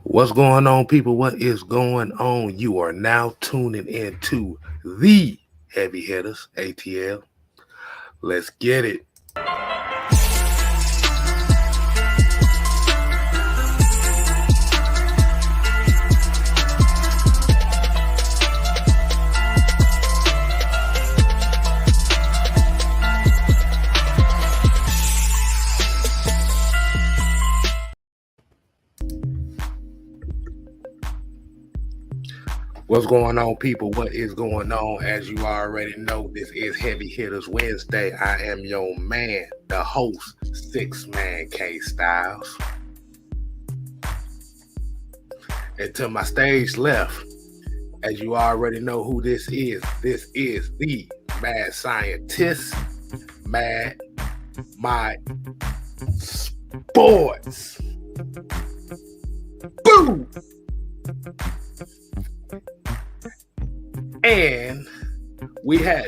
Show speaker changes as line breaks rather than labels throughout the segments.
What's going on, people? What is going on? You are now tuning into the Heavy Hitters, ATL. Let's get it. What's going on, people? What is going on? As you already know, this is Heavy Hitters Wednesday. I am your man, the host, Six Man K Styles. And to my stage left, as you already know who this is the Mad Scientist, Mad My Sports. Boom! And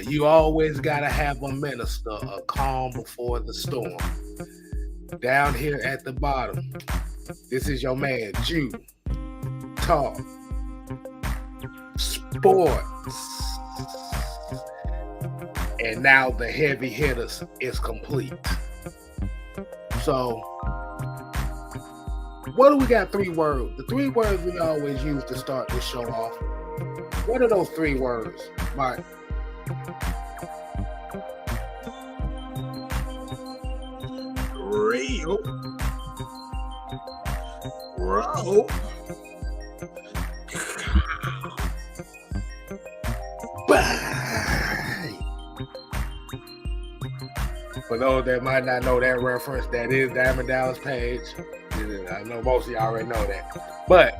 you always gotta have a minister, a calm before the storm. Down here at the bottom, this is your man, Jew. Talk Sports. And now the Heavy Hitters is complete. So, what do we got? 3 words. The 3 words we always use to start this show off. What are those 3 words, Mike? Real. Roll. Bye. For those that might not know that reference, that is Diamond Dallas Page. I know most of y'all already know that. But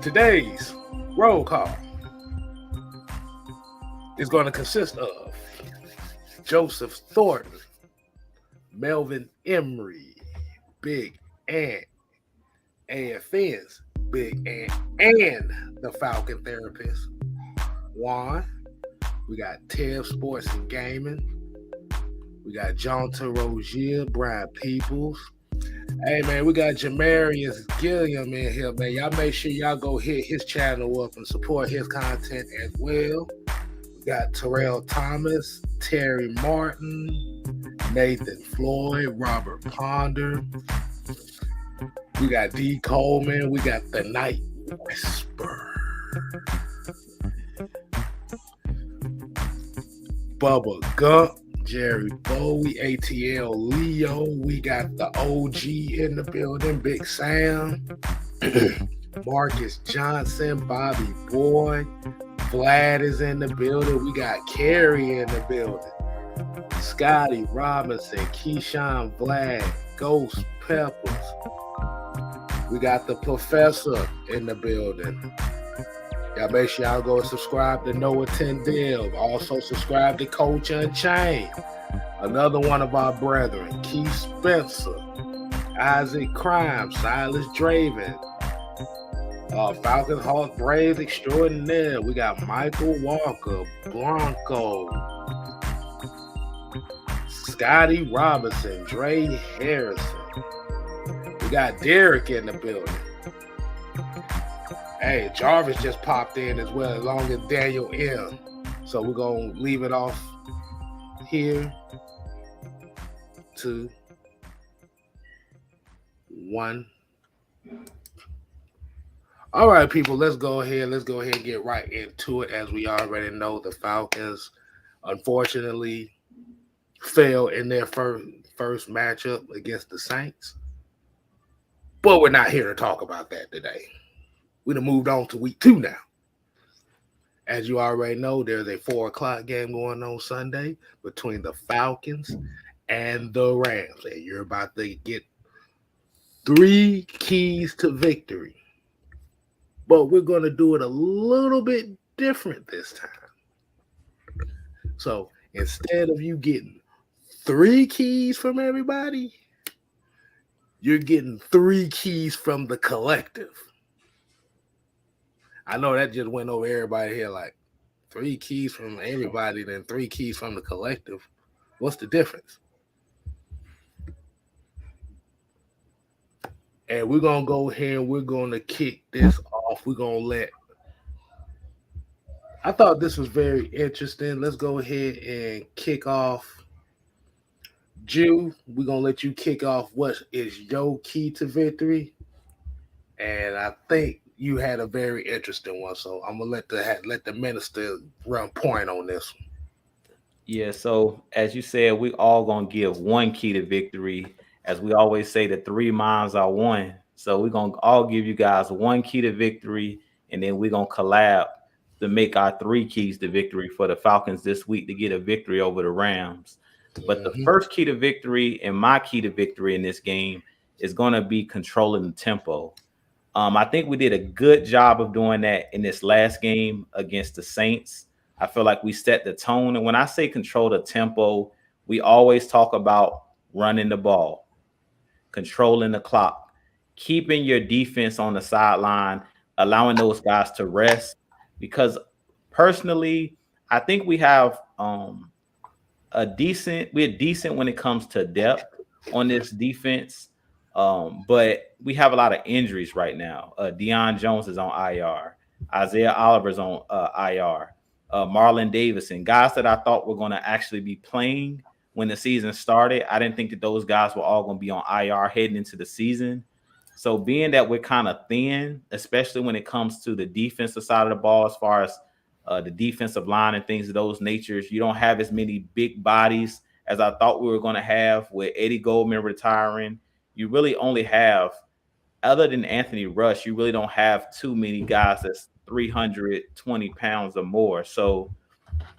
today's roll call is going to consist of Joseph Thornton, Melvin Emery, Big Ant, AFN's Big Ant, and the Falcon Therapist, Juan. We got Tev Sports and Gaming. We got John Rozier, Brian Peoples. Hey, man, we got Jamarius Gilliam in here, man. Y'all make sure y'all go hit his channel up and support his content as well. We got Terrell Thomas, Terry Martin, Nathan Floyd, Robert Ponder. We got D. Coleman. We got The Night Whisper. Bubba Gump. Jerry Bowie, ATL Leo. We got the OG in the building, Big Sam. Marcus Johnson, Bobby Boy. Vlad is in the building. We got Carrie in the building. Scotty Robinson, Keyshawn Vlad, Ghost Peppers. We got the Professor in the building. Y'all make sure y'all go and subscribe to Noah Tyndale. Also subscribe to Coach Unchained. Another one of our brethren, Keith Spencer, Isaac Crime, Silas Draven, Falcon Hawk Braves Extraordinaire. We got Michael Walker, Blanco, Scotty Robinson, Dre Harrison. We got Derek in the building. Hey, Jarvis just popped in as well, along with Daniel M. So we're going to leave it off here. 2, 1. All right, people, let's go ahead and get right into it. As we already know, the Falcons, unfortunately, fell in their first matchup against the Saints. But we're not here to talk about that today. We done moved on to week 2 now. As you already know, there's a 4:00 game going on Sunday between the Falcons and the Rams. And you're about to get 3 keys to victory. But we're going to do it a little bit different this time. So instead of you getting 3 keys from everybody, you're getting 3 keys from the collective. I know that just went over everybody here, like 3 keys from everybody, then 3 keys from the collective. What's the difference? And we're gonna go ahead and we're gonna kick this off. We're gonna let I thought this was very interesting. Let's go ahead and kick off. Jew, we're gonna let you kick off what is your key to victory. And I think you had a very interesting one. So I'm gonna let the minister run point on this
Yeah, so as you said, we all gonna give one key to victory. As we always say, the three minds are one. So we're gonna all give you guys one key to victory, and then we're gonna collab to make our three keys to victory for the Falcons this week to get a victory over the Rams. But the
one.
first key to victory and my key to victory in this game is gonna be controlling the tempo. I think we did a good job of doing that in this last game against the Saints. I feel like we set the tone. And when I say control the tempo, we always talk about running the ball, controlling the clock, keeping your defense on the sideline, allowing those guys to rest. Because personally, I think we're decent when it comes to depth on this defense. But we have a lot of injuries right now. Deion Jones is on IR. Isaiah Oliver's on IR. Marlon Davison, guys that I thought were going to actually be playing when the season started. I didn't think that those guys were all going to be on IR heading into the season. So being that we're kind of thin, especially when it comes to the defensive side of the ball, as far as the defensive line and things of those natures. You don't have as many big bodies as I thought we were going to have with Eddie Goldman retiring. You really only have, other than Anthony Rush, you really don't have too many guys that's 320 pounds or more. So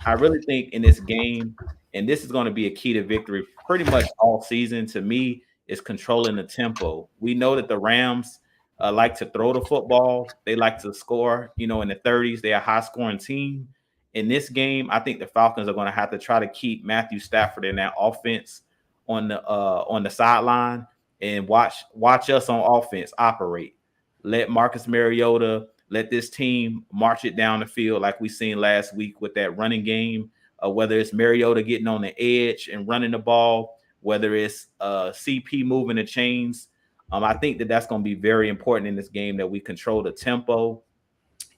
I really think in this game, and this is going to be a key to victory pretty much all season to me, is controlling the tempo. We know that the Rams like to throw the football. They like to score, in the 30s. They're a high scoring team. In this game, I think the Falcons are going to have to try to keep Matthew Stafford in that offense on the sideline and watch us on offense operate. Let Marcus Mariota, let this team march it down the field like we seen last week with that running game. Whether it's Mariota getting on the edge and running the ball, whether it's CP moving the chains. I think that that's going to be very important in this game that we control the tempo.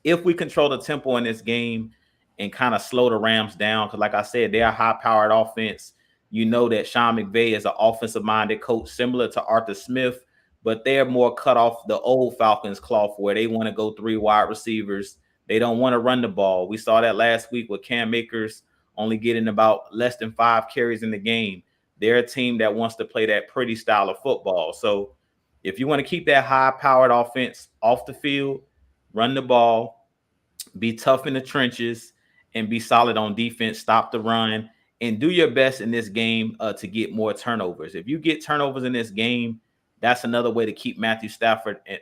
If we control the tempo in this game and kind of slow the Rams down, because like I said, they're a high-powered offense. You know that Sean McVay is an offensive-minded coach, similar to Arthur Smith, but they're more cut off the old Falcons cloth where they want to go three wide receivers. They don't want to run the ball. We saw that last week with Cam Akers only getting about less than 5 carries in the game. They're a team that wants to play that pretty style of football. So if you want to keep that high-powered offense off the field, run the ball, be tough in the trenches, and be solid on defense. Stop the run and do your best in this game to get more turnovers. If you get turnovers in this game, that's another way to keep Matthew Stafford and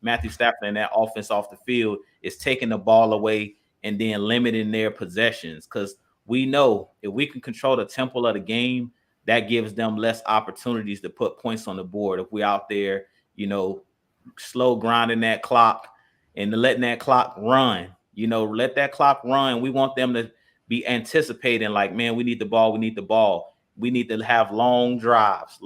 that offense off the field is taking the ball away and then limiting their possessions. Because we know if we can control the tempo of the game, that gives them less opportunities to put points on the board. If we're out there, slow grinding that clock and letting that clock run. Let that clock run. We want them to be anticipating like, man, we need the ball. We need the ball. We need to have long drives,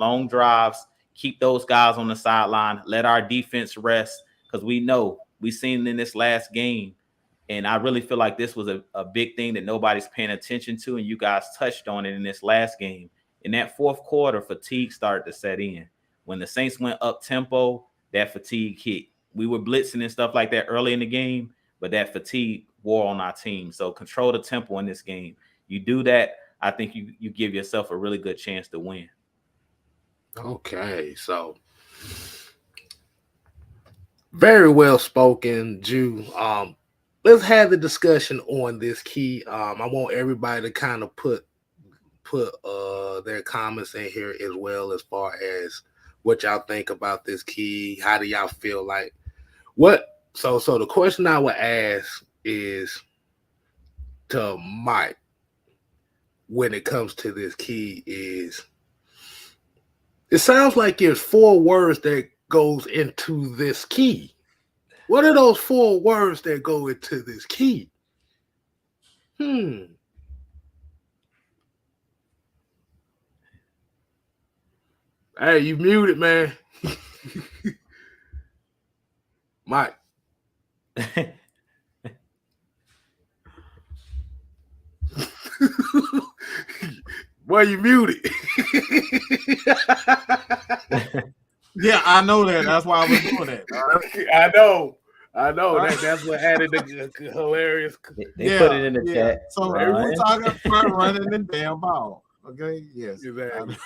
keep those guys on the sideline, let our defense rest because we know we seen in this last game. And I really feel like this was a big thing that nobody's paying attention to. And you guys touched on it in this last game. In that fourth quarter, fatigue started to set in. When the Saints went up tempo, that fatigue hit. We were blitzing and stuff like that early in the game, but that fatigue wore on our team. So control the tempo in this game. You do that, I think you give yourself a really good chance to win.
Okay, so very well spoken, Jew. Let's have the discussion on this key. I want everybody to kind of put their comments in here as well as far as what y'all think about this key. How do y'all feel like what? So the question I would ask is to Mike when it comes to this key is it sounds like there's 4 words that goes into this key. What are those 4 words that go into this key? Hey, you muted, man. Mike. Well, you muted.
Yeah, I know that. That's why I was doing that.
I know. That's what added the hilarious.
They put it in the chat.
So if we're talking about running the damn ball, okay? Yes.
Exactly.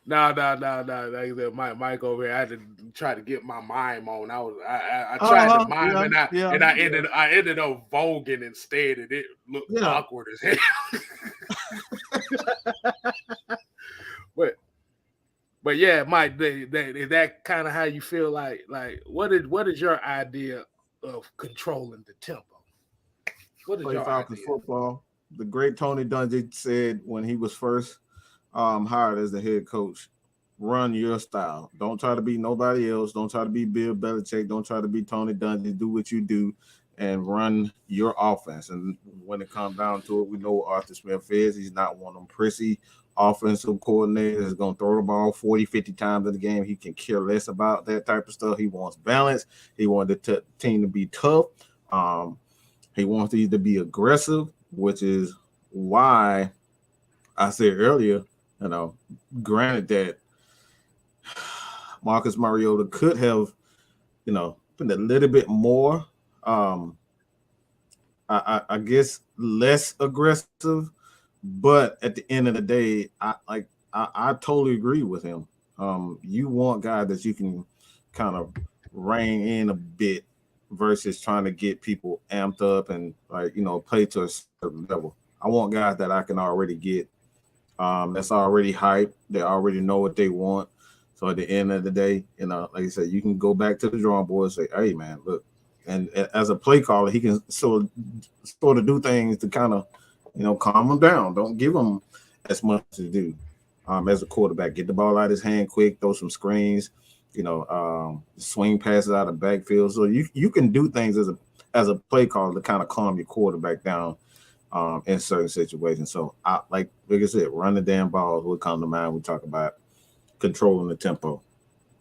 No. Like that, Mike over here. I had to try to get my mime on. I tried to mime, and I ended up voguing instead, and it looked awkward as hell. But yeah, Mike, is that kind of how you feel? Like what is your idea of controlling the tempo? What is
Play
your
Falcons
idea?
football. The great Tony Dungy said when he was first hired as the head coach, run your style. Don't try to be nobody else. Don't try to be Bill Belichick. Don't try to be Tony Dungy. Do what you do and run your offense. And when it comes down to it, we know what Arthur Smith is. He's not one of them prissy offensive coordinators that's going to throw the ball 40, 50 times in the game. He can care less about that type of stuff. He wants balance. He wants the team to be tough. He wants these to be aggressive, which is why I said earlier, granted that Marcus Mariota could have, been a little bit more, I guess, less aggressive. But at the end of the day, I totally agree with him. You want guys that you can kind of rein in a bit versus trying to get people amped up and play to a certain level. I want guys that I can already get that's already hyped. They already know what they want. So at the end of the day, like I said, you can go back to the drawing board and say, hey, man, look. And as a play caller, he can sort of do things to kind of, calm them down. Don't give them as much to do as a quarterback. Get the ball out of his hand quick, throw some screens, swing passes out of backfield. So you can do things as a play caller to kind of calm your quarterback down in certain situations. So like I said, run the damn balls will come to mind. We talk about controlling the tempo.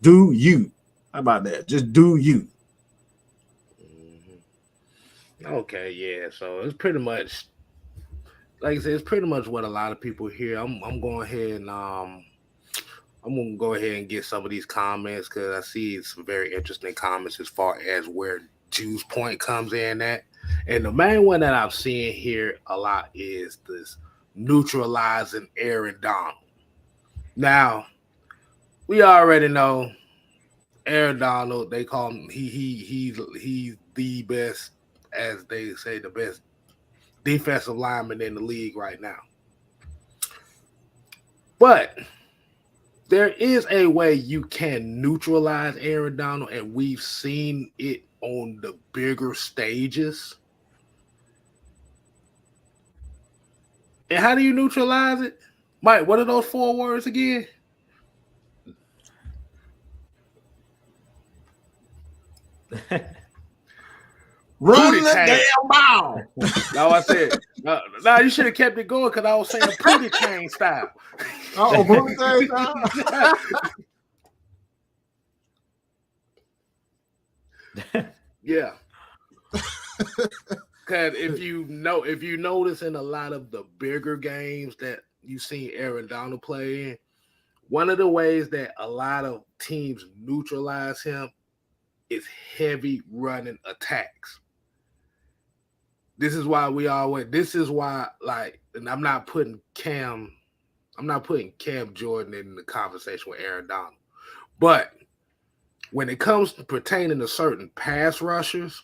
Do you? How about that? Just do you.
Okay, yeah. So it's pretty much, like I said, it's pretty much what a lot of people hear. I'm going ahead and I'm gonna go ahead and get some of these comments because I see some very interesting comments as far as where Juice Point comes in at. And the main one that I'm seeing here a lot is this neutralizing Aaron Donald. Now, we already know Aaron Donald, they call him he's the best, as they say, the best defensive lineman in the league right now. But there is a way you can neutralize Aaron Donald, and we've seen it on the bigger stages. And how do you neutralize it? Mike, what are those 4 words again?
Run the damn ball.
No, I said, no, you should have kept it going because I was saying Pootie chain style.
Oh, Pootie chain
style? Yeah. Because if you notice in a lot of the bigger games that you've seen Aaron Donald play in, one of the ways that a lot of teams neutralize him is heavy running attacks. This is why and I'm not putting Cam Jordan in the conversation with Aaron Donald. But when it comes to pertaining to certain pass rushers,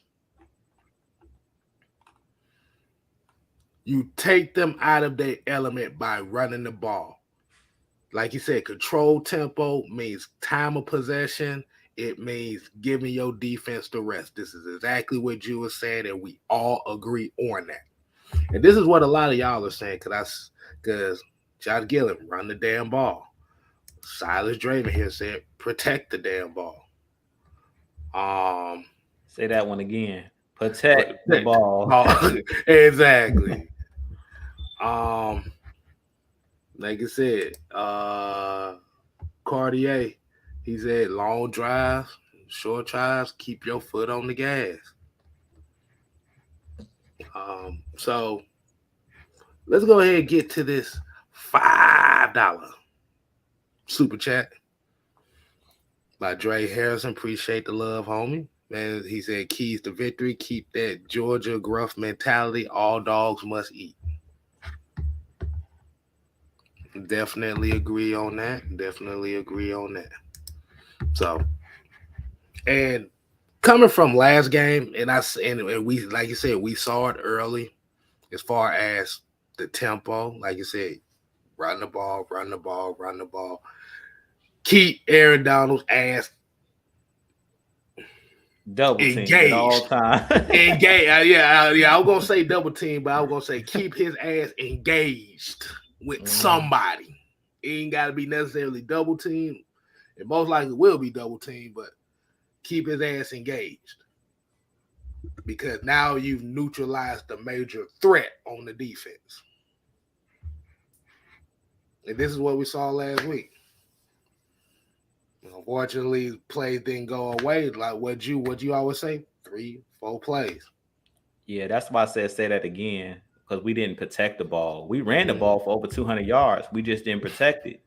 you take them out of their element by running the ball. Like you said, control tempo means time of possession. It means giving your defense the rest. This is exactly what you were saying, and we all agree on that. And this is what a lot of y'all are saying, because Josh Gillen, run the damn ball. Silas Draven here said, protect the damn ball.
Say that one again. Protect the ball.
Exactly. Like I said, Cartier, he said long drives, short drives, keep your foot on the gas. So let's go ahead and get to this $5 super chat by Dre Harrison. Appreciate the love, homie. Man, he said keys to victory. Keep that Georgia gruff mentality. All dogs must eat. Definitely agree on that. So, and coming from last game, and we, like you said, we saw it early as far as the tempo. Like you said, run the ball. Keep Aaron Donald's ass
Double team at
engaged.
all time.
Engaged. Yeah. I was gonna say double team, but I was gonna say keep his ass engaged with somebody. It ain't gotta be necessarily double team. It most likely will be double team, but keep his ass engaged. Because now you've neutralized the major threat on the defense. And this is what we saw last week. Unfortunately, plays didn't go away. Like what you always say, 3-4 plays.
Yeah, that's why I said say that again, because we didn't protect the ball. We ran the ball for over 200 yards. We just didn't protect it.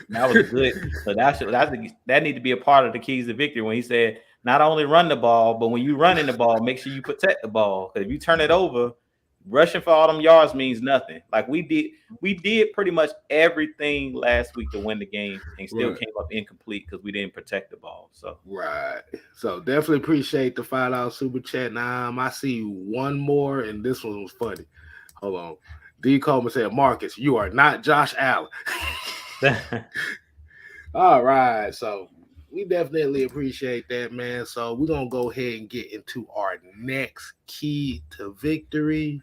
And that was good. So that need to be a part of the keys to victory when he said not only run the ball, but when you running the ball, make sure you protect the ball. Because if you turn it over, rushing for all them yards means nothing. Like we did pretty much everything last week to win the game and still came up incomplete because we didn't protect the ball. So
So definitely appreciate the $5 super chat. Now I see one more, and this one was funny. Hold on. D. Coleman said, Marcus, you are not Josh Allen. All right. So we definitely appreciate that, man. So we're going to go ahead and get into our next key to victory.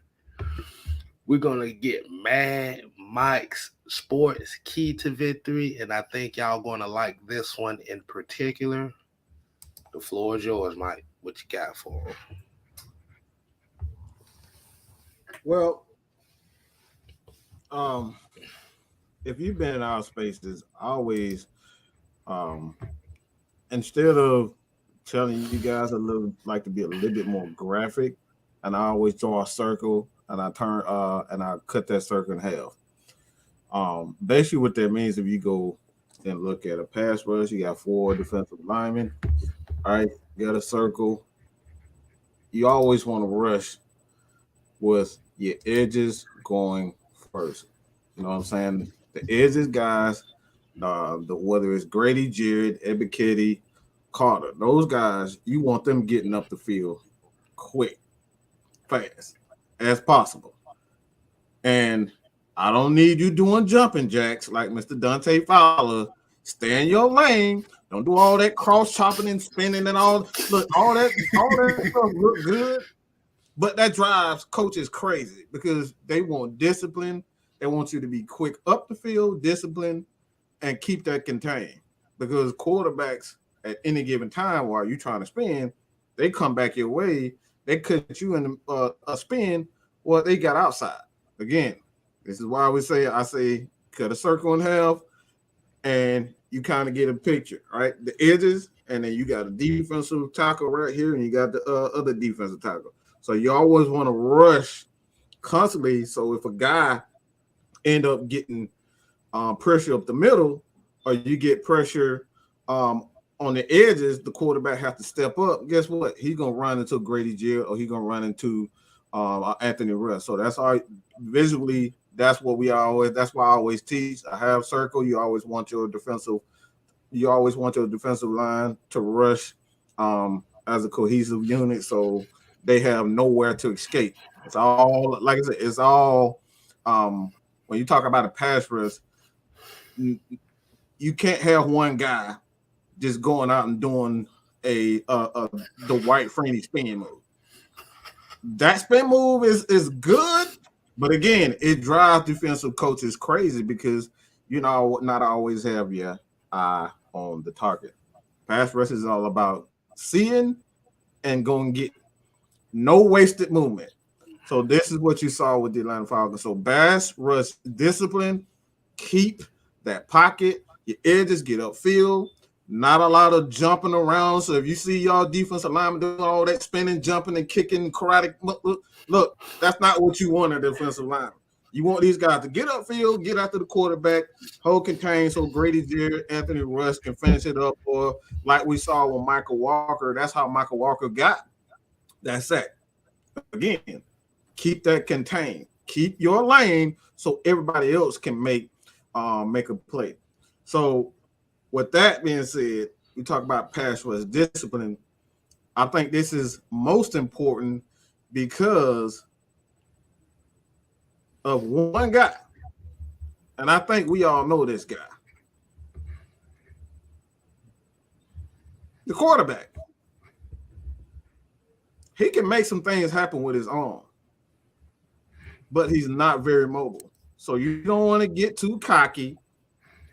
We're going to get Mad Mike's Sports Key to Victory, and I think y'all going to like this one in particular. The floor is yours, Mike. What you got for him?
Well, if you've been in our spaces, always, instead of telling you guys like to be a little bit more graphic, and I always draw a circle and I turn and I cut that circle in half. Basically what that means, if you go and look at a pass rush, you got 4 defensive linemen. All right, you got a circle. You always want to rush with your edges going first. You know what I'm saying? The edges guys, whether it's Grady, Jared, Ebiketie, Carter, those guys, you want them getting up the field quick, fast as possible. And I don't need you doing jumping jacks like Mr. Dante Fowler. Stay in your lane. Don't do all that cross chopping and spinning and all. Look, all that stuff look good, but that drives coaches crazy because they want discipline. They want you to be quick up the field, discipline, and keep that contained. Because quarterbacks at any given time while you're trying to spin, they come back your way. They cut you in a spin. Well, they got outside. Again, this is why I say cut a circle in half, and you kind of get a picture, right? The edges, and then you got a defensive tackle right here, and you got the other defensive tackle. So you always want to rush constantly. So if a guy end up getting pressure up the middle, or you get pressure on the edges, the quarterback has to step up. Guess what? He's gonna run into Grady Jarrett, or he's gonna run into Anthony Russ. So that's all visually. That's what that's why I always teach. I have circle. You always want your defensive line to rush as a cohesive unit, so they have nowhere to escape. It's all, like I said, it's all when you talk about a pass rush, you can't have one guy just going out and doing the Dwight Freeney spin move. That spin move is good, but again, it drives defensive coaches crazy because not always have your eye on the target. Pass rush is all about seeing and going to get no wasted movement. So this is what you saw with the Atlanta Falcons. So pass rush discipline, keep that pocket, your edges get upfield, Not a lot of jumping around. So if you see y'all defensive linemen doing all that spinning, jumping, and kicking, karate, look, that's not what you want a defensive lineman. You want these guys to get upfield, get after the quarterback, hold contain, so Grady Jarrett, Anthony Rush can finish it up. Or like we saw with Michael Walker, that's how Michael Walker got that sack. Again, keep that contained. Keep your lane so everybody else can make a play. So with that being said, we talk about pass rush discipline. I think this is most important because of one guy. And I think we all know this guy. The quarterback. He can make some things happen with his arm, but he's not very mobile. So you don't want to get too cocky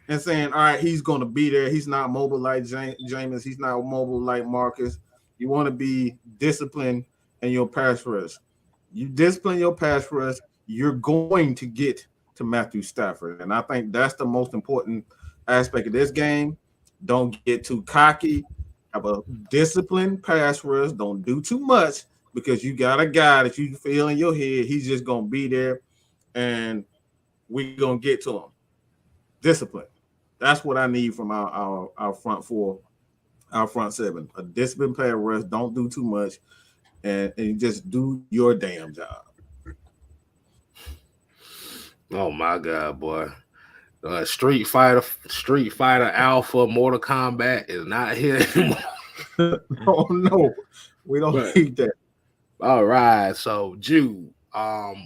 and saying, all right, he's going to be there. He's not mobile like Jameis. He's not mobile like Marcus. You want to be disciplined in your pass rush. You discipline your pass rush, you're going to get to Matthew Stafford. And I think that's the most important aspect of this game. Don't get too cocky. Have a disciplined pass rush. Don't do too much because you got a guy that you feel in your head. He's just going to be there, and we're going to get to him. Discipline. That's what I need from our front four, our front seven. A disciplined pass rush. Don't do too much, and just do your damn job.
Oh my God, boy! Street Fighter Alpha Mortal Kombat is not here anymore.
Oh no, we don't need that.
All right, so Jude,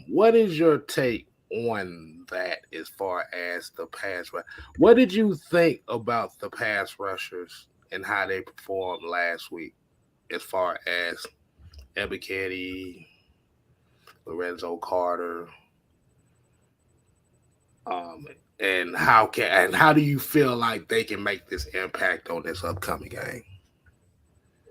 what is your take on that as far as the pass rush? What did you think about the pass rushers and how they performed last week, as far as Ebiketie, Lorenzo Carter? And how do you feel like they can make this impact on this upcoming game?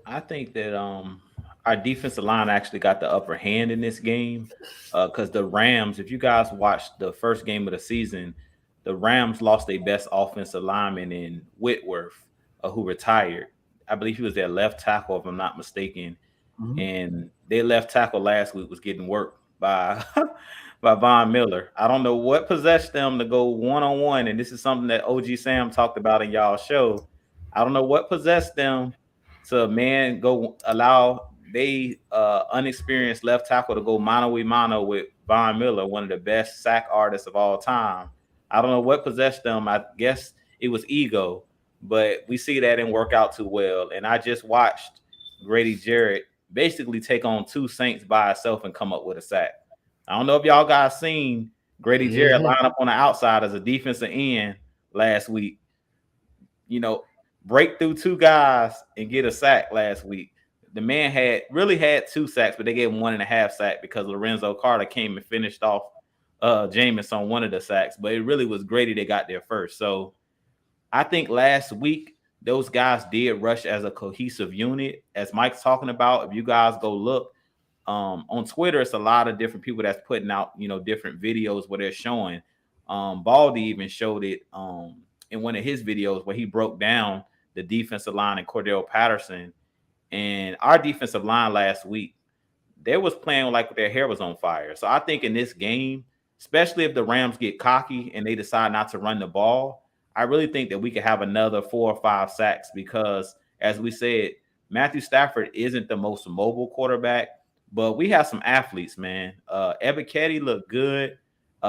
I think that our defensive line actually got the upper hand in this game because the Rams, if you guys watched the first game of the season, the Rams lost their best offensive lineman in Whitworth, who retired. I believe he was their left tackle, if I'm not mistaken. Mm-hmm. And their left tackle last week was getting worked by by Von Miller. I don't know what possessed them to go one-on-one, and this is something that OG Sam talked about in y'all show. I don't know what possessed them to allow they unexperienced left tackle to go mano-a-mano with Von Miller, one of the best sack artists of all time. I don't know what possessed them. I guess it was ego, but we see that didn't work out too well. And I just watched Grady Jarrett basically take on two Saints by himself and come up with a sack. I don't know if y'all guys seen Grady Jarrett line up on the outside as a defensive end last week. You know, break through two guys and get a sack last week. The man had two sacks, but they gave him 1.5 sacks because Lorenzo Carter came and finished off Jameis on one of the sacks. But it really was Grady that got there first. So I think last week those guys did rush as a cohesive unit. As Mike's talking about, if you guys go look, on Twitter, it's a lot of different people that's putting out, different videos where they're showing. Baldy even showed it in one of his videos where he broke down the defensive line and Cordell Patterson. And our defensive line last week, they was playing like their hair was on fire. So I think in this game, especially if the Rams get cocky and they decide not to run the ball, I really think that we could have another 4 or 5 sacks because, as we said, Matthew Stafford isn't the most mobile quarterback. But we have some athletes, man. Ebiketie looked good.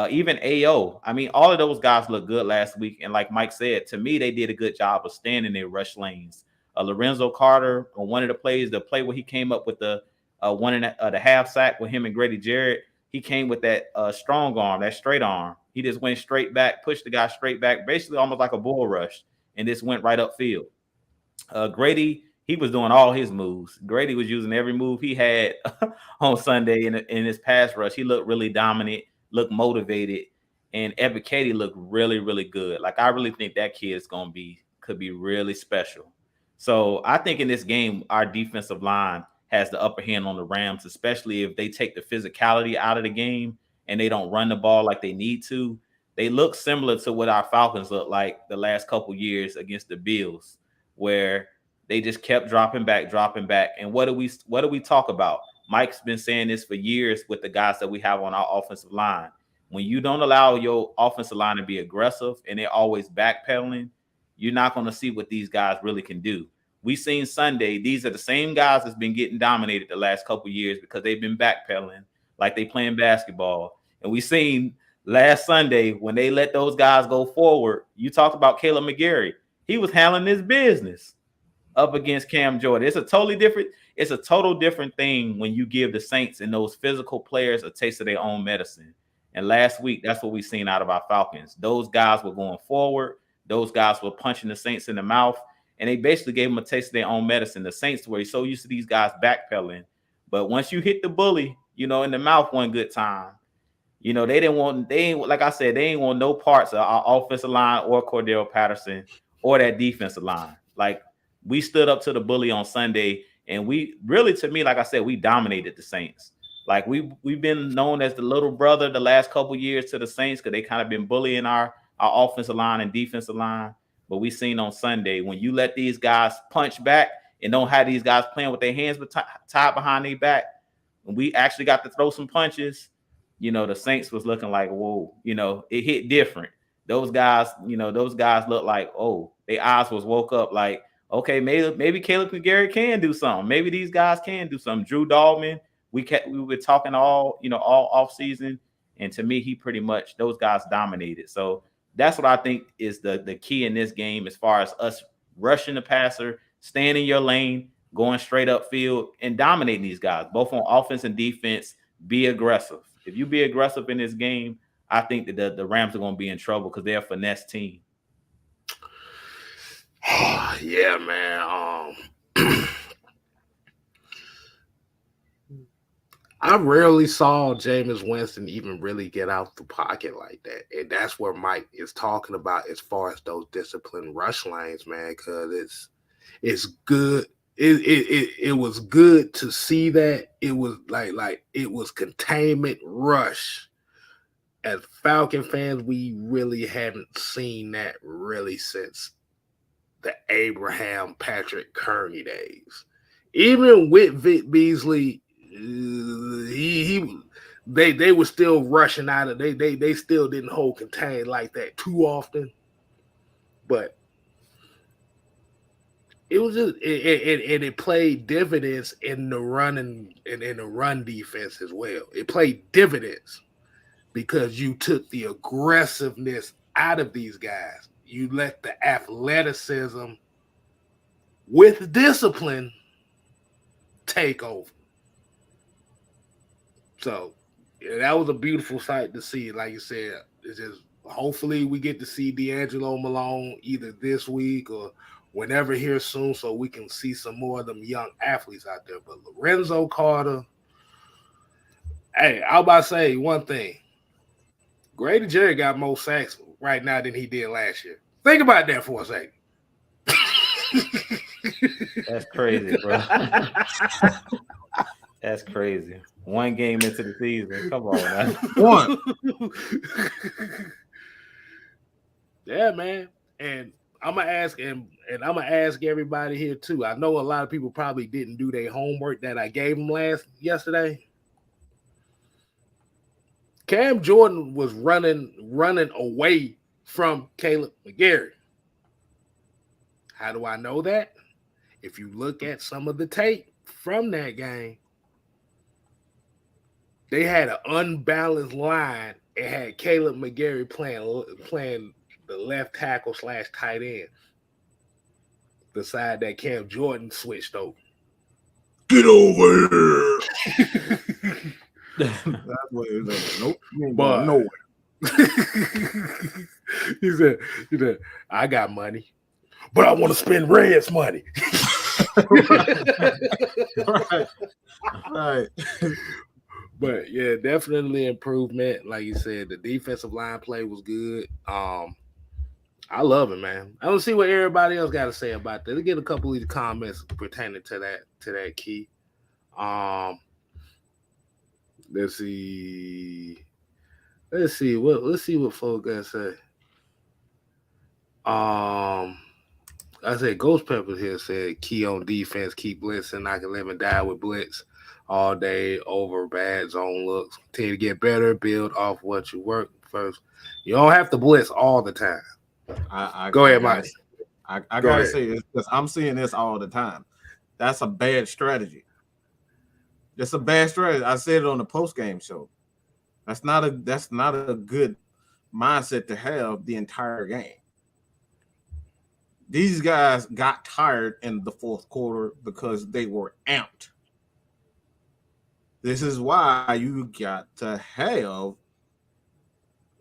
Even AO. I mean, all of those guys looked good last week. And like Mike said, to me, they did a good job of staying in their rush lanes. Lorenzo Carter, on one of the plays, the play where he came up with the 1.5 sack with him and Grady Jarrett, he came with that strong arm, that straight arm. He just went straight back, pushed the guy straight back, basically almost like a bull rush, and just went right upfield. Grady, he was doing all his moves. Grady was using every move he had on Sunday in his pass rush. He looked really dominant, looked motivated, and Ebiketie looked really, really good. Like, I really think that kid could be really special. So I think in this game, our defensive line has the upper hand on the Rams, especially if they take the physicality out of the game and they don't run the ball like they need to. They look similar to what our Falcons look like the last couple years against the Bills, where they just kept dropping back. And what do we talk about? Mike's been saying this for years with the guys that we have on our offensive line. When you don't allow your offensive line to be aggressive and they're always backpedaling, you're not going to see what these guys really can do. We seen Sunday, these are the same guys that's been getting dominated the last couple of years because they've been backpedaling like they playing basketball. And we seen last Sunday when they let those guys go forward, you talked about Caleb McGarry. He was handling his business up against Cam Jordan. It's a total different thing when you give the Saints and those physical players a taste of their own medicine. And last week, that's what we seen out of our Falcons. Those guys were going forward. Those guys were punching the Saints in the mouth. And they basically gave them a taste of their own medicine. The Saints were so used to these guys backpedaling. But once you hit the bully, in the mouth one good time, they ain't like I said, they ain't want no parts of our offensive line or Cordell Patterson or that defensive line. Like, we stood up to the bully on Sunday, and we really, to me, like I said, we dominated the Saints. Like, we've been known as the little brother the last couple years to the Saints because they kind of been bullying our offensive line and defensive line. But we seen on Sunday, when you let these guys punch back and don't have these guys playing with their hands tied behind their back, when we actually got to throw some punches, the Saints was looking like, whoa, it hit different. Those guys look like, oh, their eyes was woke up like, okay, maybe Caleb McGarry can do something. Maybe these guys can do something. Drew Dahlman, we were talking all off season, and to me, he pretty much, those guys dominated. So that's what I think is the key in this game, as far as us rushing the passer, staying in your lane, going straight up field, and dominating these guys, both on offense and defense. Be aggressive. If you be aggressive in this game, I think that the Rams are going to be in trouble because they're a finesse team.
Yeah, man. I rarely saw Jameis Winston even really get out the pocket like that. And that's where Mike is talking about as far as those disciplined rush lanes, man, because it's good. It was good to see that. It was like it was containment rush. As Falcon fans, we really haven't seen that really since the Abraham Patrick Kearney days. Even with Vic Beasley, they were still rushing out of they still didn't hold contain like that too often. But it was just it played dividends in the run and in the run defense as well. It played dividends because you took the aggressiveness out of these guys. You let the athleticism with discipline take over. So that was a beautiful sight to see. Like you said, it's just hopefully we get to see D'Angelo Malone either this week or whenever here soon, so we can see some more of them young athletes out there. But Lorenzo Carter, hey, I was about to say one thing. Grady Jerry got more sacks right now than he did last year. Think about that for a second.
That's crazy, bro. That's crazy. One game into the season. Come on, man.
One.
Yeah, man. And I'm gonna ask and I'm gonna ask everybody here too. I know a lot of people probably didn't do their homework that I gave them yesterday. Cam Jordan was running away from Caleb McGarry. How do I know that? If you look at some of the tape from that game, they had an unbalanced line and had Caleb McGarry playing the left tackle / tight end. The side that Cam Jordan switched over.
Get over here. That's what it was. Nope. You ain't going nowhere.
He said, I got money, but I want to spend Red's money.
Right.
But yeah, definitely improvement. Like you said, the defensive line play was good. I love it, man. I don't see what everybody else got to say about that. Let's get a couple of comments pertaining to that key. Let's see what folks got to say. I said Ghost Pepper here said key on defense, keep blitzing. I can live and die with blitz all day over bad zone looks. Continue to get better, build off what you work first. You don't have to blitz all the time. Go ahead, Mike.
I gotta say this because I'm seeing this all the time. That's a bad strategy. It's a bad strategy. I said it on the post game show. That's not a good mindset to have the entire game. These guys got tired in the fourth quarter because they were amped. This is why you got to have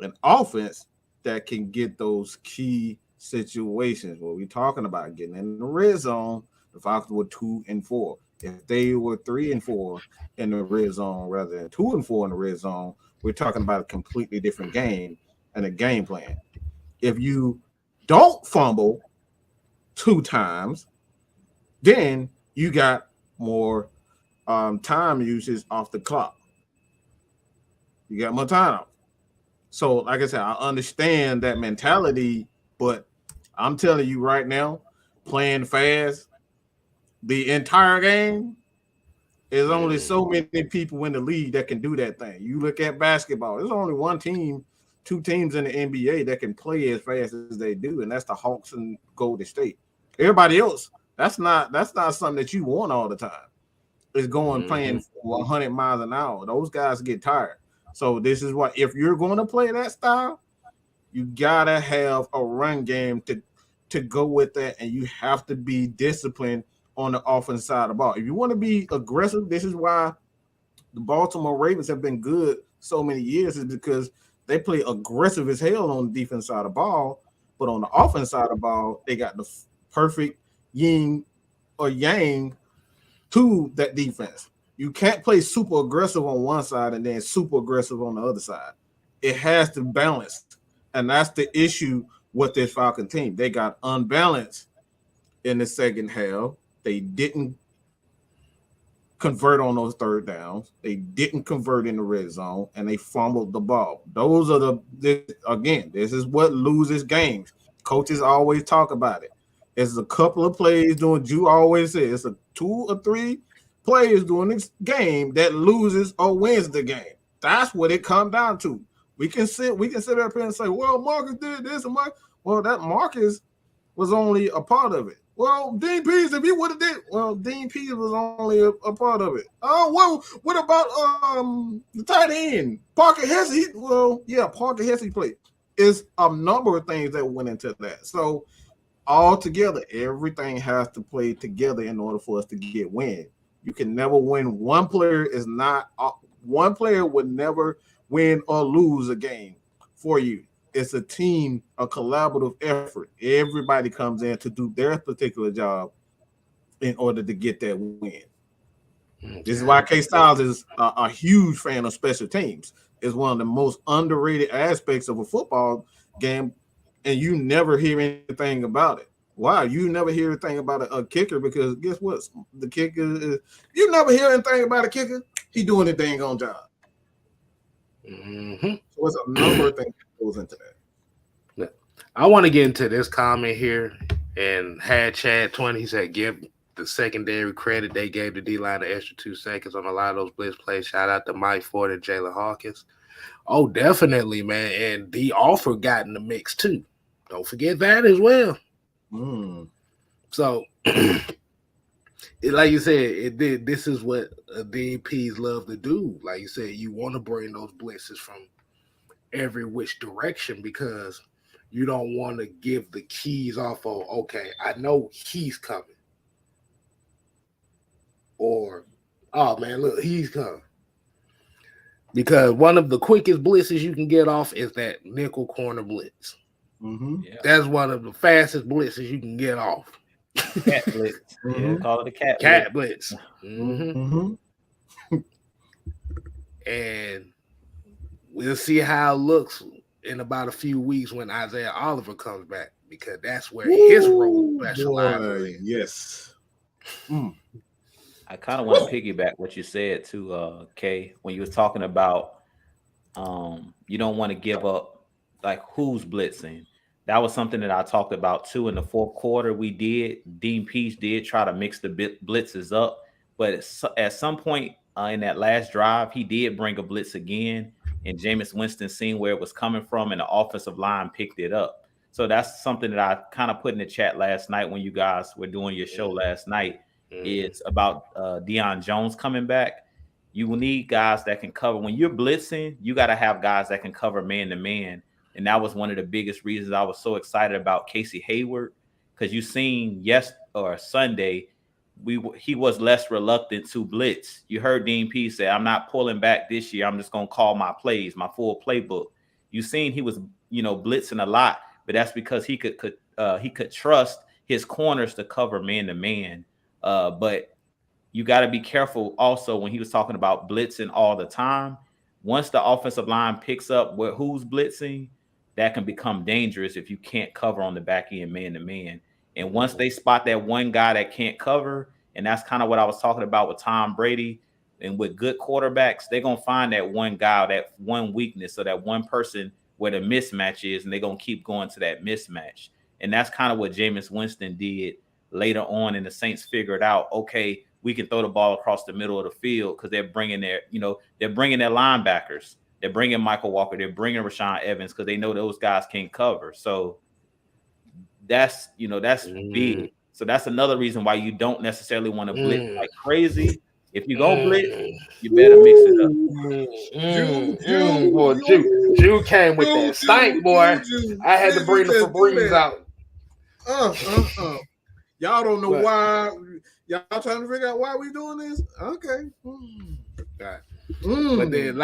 an offense that can get those key situations. What we're talking about, getting in the red zone, the Falcons were 2-4. If they were 3-4 in the red zone rather than 2-4 in the red zone, we're talking about a completely different game and a game plan. If you don't fumble 2 times, then you got more time usage off the clock. You got more time. So, like I said, I understand that mentality, but I'm telling you right now, playing fast the entire game, there's only so many people in the league that can do that thing. You look at basketball, there's only one team, 2 teams in the NBA that can play as fast as they do, and that's the Hawks and Golden State. Everybody else, that's not something that you want all the time. It's going playing 100 miles an hour. Those guys get tired. So this is why, if you're going to play that style, you gotta have a run game to go with that, and you have to be disciplined on the offense side of the ball. If you want to be aggressive, this is why the Baltimore Ravens have been good so many years, is because they play aggressive as hell on the defense side of the ball, but on the offense side of the ball, they got the perfect yin or yang to that defense. You can't play super aggressive on one side and then super aggressive on the other side. It has to balance, and that's the issue with this Falcon team. They got unbalanced in the second half. They didn't convert on those third downs. They didn't convert in the red zone, and they fumbled the ball. Those are this is what loses games. Coaches always talk about it. It's a couple of plays doing, you always say it's a 2 or 3 players doing this game that loses or wins the game. That's what it comes down to. We can sit up here and say, well, Marcus did this and Marcus. Well, that Marcus was only a part of it. Well, Dean Pease, if he would have did, well, Dean Pease was only a part of it. Oh, well, what about the tight end? Parker Hesse? Well, yeah, Parker Hesse played. It's a number of things that went into that. So all together, everything has to play together in order for us to get win. You can never win. One player would never win or lose a game for you. It's a team, a collaborative effort. Everybody comes in to do their particular job in order to get that win. Okay. This is why K-Styles is a huge fan of special teams. It's one of the most underrated aspects of a football game, and you never hear anything about it. Wow, you never hear anything about a kicker, because guess what? The kicker is, you never hear anything about a kicker. He doing the dang on job. Mm-hmm. So it's a number of things that goes into that.
I want to get into this comment here, and had Chad 20. He said, give the secondary credit. They gave the D-line the extra 2 seconds on a lot of those blitz plays. Shout out to Mike Ford and Jalen Hawkins. Oh, definitely, man. And the offer got in the mix too. Don't forget that as well. So, like you said, this is what DPs love to do. Like you said, you want to bring those blitzes from every which direction, because you don't want to give the keys off of, okay, I know he's coming. Or, oh, man, look, he's coming. Because one of the quickest blitzes you can get off is that nickel corner blitz. Mm-hmm. Yeah. That's one of the fastest blitzes you can get off.
Cat blitz. Yeah, call it a
cat blitz. Mm-hmm. And we'll see how it looks in about a few weeks when Isaiah Oliver comes back, because that's where his role specializes in.
Yes.
I kind of want to piggyback what you said to Kay, when you was talking about you don't want to give up like who's blitzing, That was something that I talked about too in the fourth quarter. Dean Peach did try to mix the blitzes up, but at some point in that last drive, he did bring a blitz again, and Jameis Winston seen where it was coming from, and the offensive line picked it up. So that's something that I kind of put in the chat last night when you guys were doing your show last night. It's about Deion Jones coming back. You will need guys that can cover. When you're blitzing, you got to have guys that can cover man to man. And that was one of the biggest reasons I was so excited about Casey Hayward, because you seen Sunday, he was less reluctant to blitz. You heard Dean P say, "I'm not pulling back this year. I'm just gonna call my plays, my full playbook." You seen he was blitzing a lot, but that's because he could trust his corners to cover man to man. But you got to be careful also when he was talking about blitzing all the time. Once the offensive line picks up who's blitzing, that can become dangerous if you can't cover on the back end man to man. And once they spot that one guy that can't cover, and that's kind of what I was talking about with Tom Brady and with good quarterbacks, they're going to find that one guy, that one weakness, or that one person where the mismatch is, and they're going to keep going to that mismatch. And that's kind of what Jameis Winston did later on, and the Saints figured out, okay, we can throw the ball across the middle of the field because they're bringing their linebackers. They're bringing Michael Walker. They're bringing Rashaan Evans because they know those guys can't cover. So that's big. So that's another reason why you don't necessarily want to blitz like crazy. If you go blitz, you better mix it up.
Boy, Jew came with that stank, boy. I had to bring the Febreze out.
Y'all don't know why. Y'all trying to figure out why we doing this? Okay.
God. But then,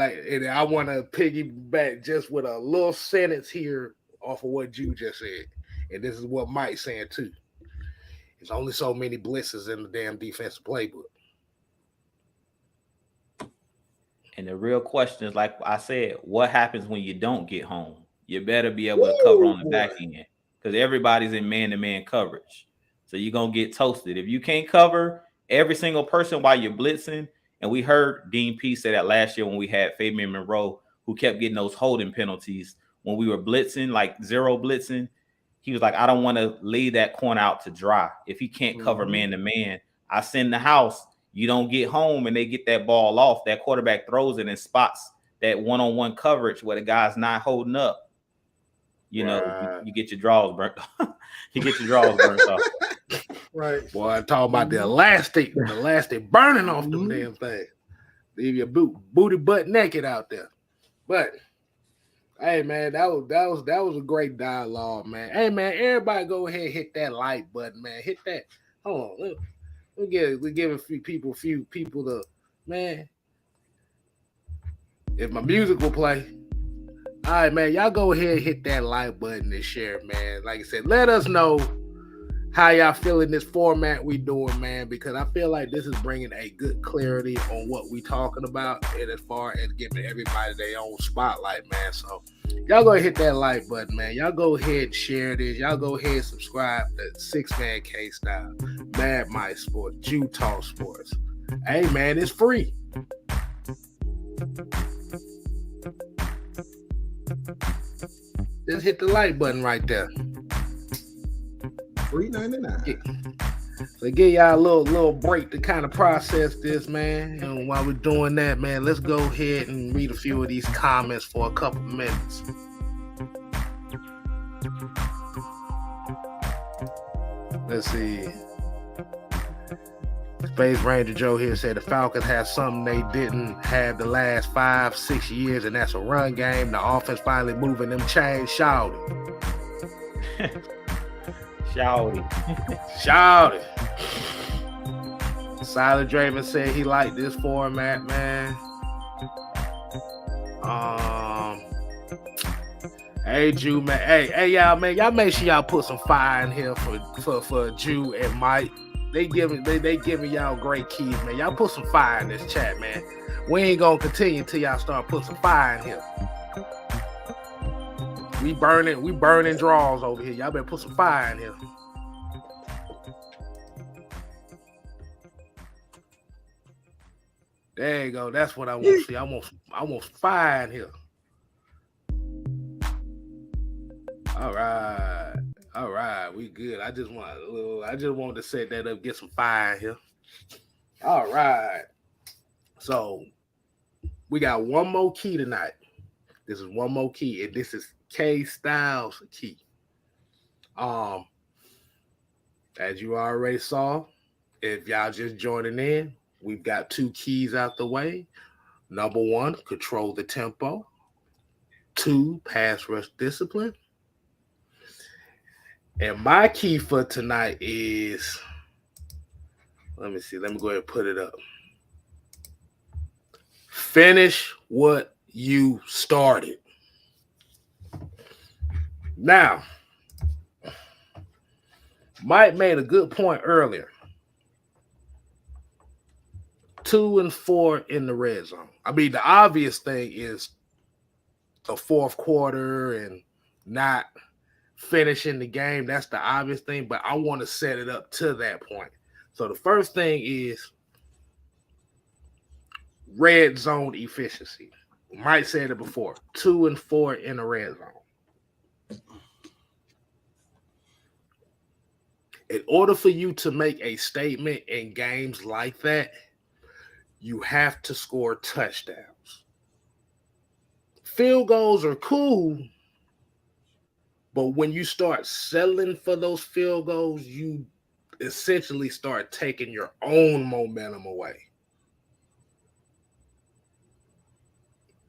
and I want to piggyback just with a little sentence here off of what Jew just said, and this is what Mike's saying too. There's only so many blitzes in the damn defensive playbook.
And the real question is, like I said, what happens when you don't get home? You better be able to cover on the back end, because everybody's in man-to-man coverage. So you're going to get toasted. If you can't cover every single person while you're blitzing, and we heard Dean P say that last year when we had Fabian Monroe, who kept getting those holding penalties when we were blitzing, like zero blitzing. He was like, I don't want to leave that corner out to dry. If he can't cover man-to-man, I send the house. You don't get home and they get that ball off. That quarterback throws it and spots that one-on-one coverage where the guy's not holding up. You get your draws burnt. You get your draws burnt off.
Right.
Boy, I'm talking about the elastic burning off them damn things. Leave your booty butt naked out there. But hey man, that was a great dialogue, man. Hey man, everybody go ahead and hit that like button, man. Hit that. Hold on. We're giving a few people to, man. If my music will play. All right, man. Y'all go ahead and hit that like button and share, man. Like I said, let us know how y'all feeling this format we doing, man, because I feel like this is bringing a good clarity on what we talking about, and as far as giving everybody their own spotlight, man. So y'all go ahead and hit that like button, man. Y'all go ahead and share this. Y'all go ahead and subscribe to 6-Man K-Style, Mad Mike Sports, Jew Talk Sports. Hey, man, it's free. Just hit the like button right there.
$3.99.
So give y'all a little break to kind of process this, man. And while we're doing that, man, let's go ahead and read a few of these comments for a couple minutes. Let's see. Space Ranger Joe here said the Falcons have something they didn't have the last 5-6 years, and that's a run game. The offense finally moving them chains. Shout it. Shout it. Silent Draven said he liked this format, man. Hey Jew, man. Hey y'all, man. Y'all make sure y'all put some fire in here for Jew and Mike. They giving y'all great keys, man. Y'all put some fire in this chat, man. We ain't gonna continue until y'all start putting some fire in here. We burning draws over here. Y'all better put some fire in here. There you go. That's what I want to see. I want some fire in here. All right, we good. I just want to set that up, get some fire here. All right, so we got one more key tonight. This is one more key, and this is K Styles key. Um, as you already saw, if y'all just joining in, we've got two keys out the way. Number one, control the tempo. Two, pass rush discipline. And my key for tonight is, let me see, let me go ahead and put it up. Finish what you started. Now, Mike made a good point earlier. 2 and 4 in the red zone. I mean, the obvious thing is the fourth quarter and not finishing the game. That's the obvious thing, but I want to set it up to that point. So the first thing is red zone efficiency. Mike said it before, 2 and 4 in the red zone. In order for you to make a statement in games like that, you have to score touchdowns. Field goals are cool, but when you start settling for those field goals, you essentially start taking your own momentum away.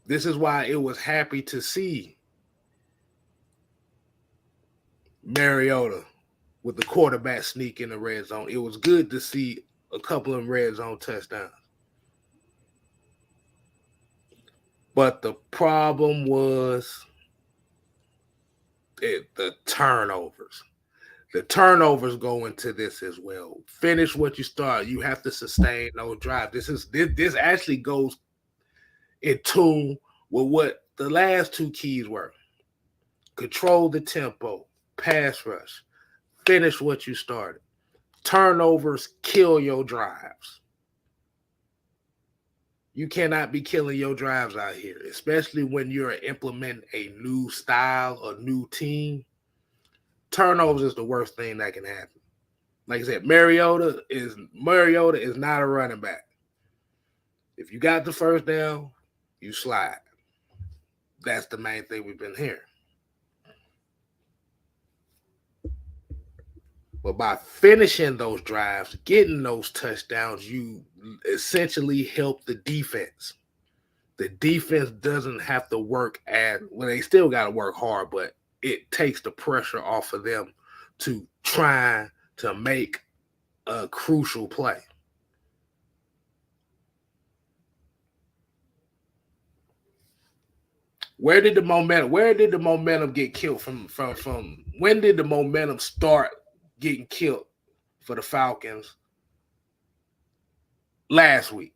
This is why it was happy to see Mariota with the quarterback sneak in the red zone. It was good to see a couple of red zone touchdowns. But the problem was the turnovers. The turnovers go into this as well. Finish what you start. You have to sustain no drive. This actually goes in tune with what the last two keys were. Control the tempo, pass rush, finish what you started. Turnovers kill your drives. You cannot be killing your drives out here, especially when you're implementing a new style, a new team. Turnovers is the worst thing that can happen. Like I said, Mariota is not a running back. If you got the first down, you slide. That's the main thing we've been hearing. But by finishing those drives, getting those touchdowns, you essentially help the defense. The defense doesn't have to work they still got to work hard, but it takes the pressure off of them to try to make a crucial play. Where did the momentum get killed from? When did the momentum start getting killed for the Falcons? Last week.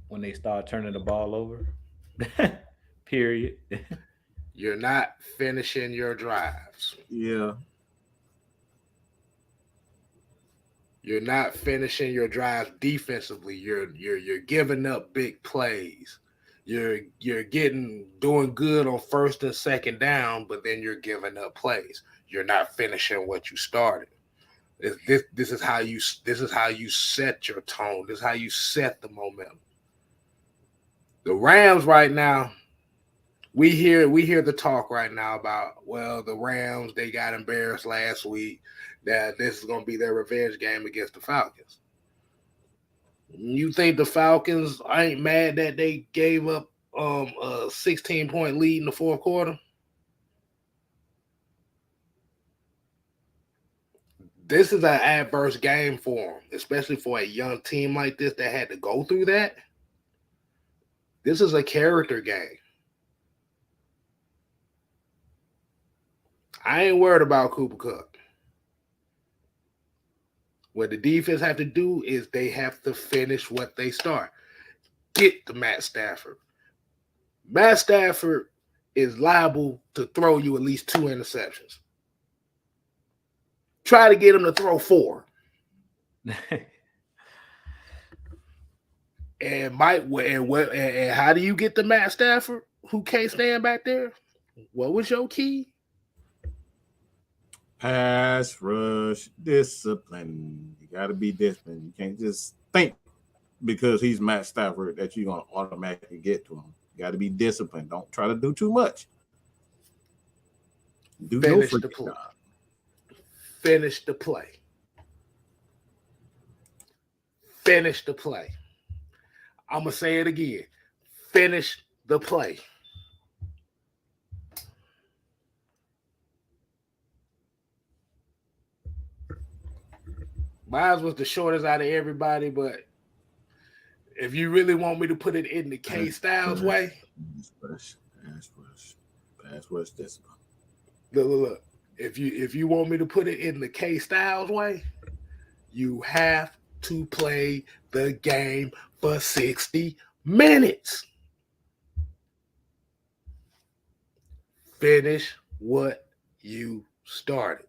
When they start turning the ball over. Period.
You're not finishing your drives.
Yeah.
You're not finishing your drives defensively. You're giving up big plays. You're doing good on first and second down, but then you're giving up plays. You're not finishing what you started. This is how you set your tone. This is how you set the momentum. The Rams right now, we hear the talk right now about, well, the Rams, they got embarrassed last week, that this is going to be their revenge game against the Falcons. You think the Falcons ain't mad that they gave up a 16-point lead in the fourth quarter? This is an adverse game for them, especially for a young team like this that had to go through that. This is a character game. I ain't worried about Cooper Kupp. What the defense have to do is they have to finish what they start. Get to Matt Stafford. Matt Stafford is liable to throw you at least 2 interceptions. Try to get him to throw 4. And how do you get to Matt Stafford, who can't stand back there? What was your key?
Pass rush discipline. You got to be disciplined. You can't just think because he's Matt Stafford that you're gonna automatically get to him. You got to be disciplined. Don't try to do too much. Do
Finish
no
the
freaking
play.
job.
Finish the play. Finish the play. I'm going to say it again. Finish the play. Mine was the shortest out of everybody, but if you really want me to put it in the K Styles way,
Pass rush discipline.
look. If you want me to put it in the K Styles way, you have to play the game for 60 minutes. Finish what you started.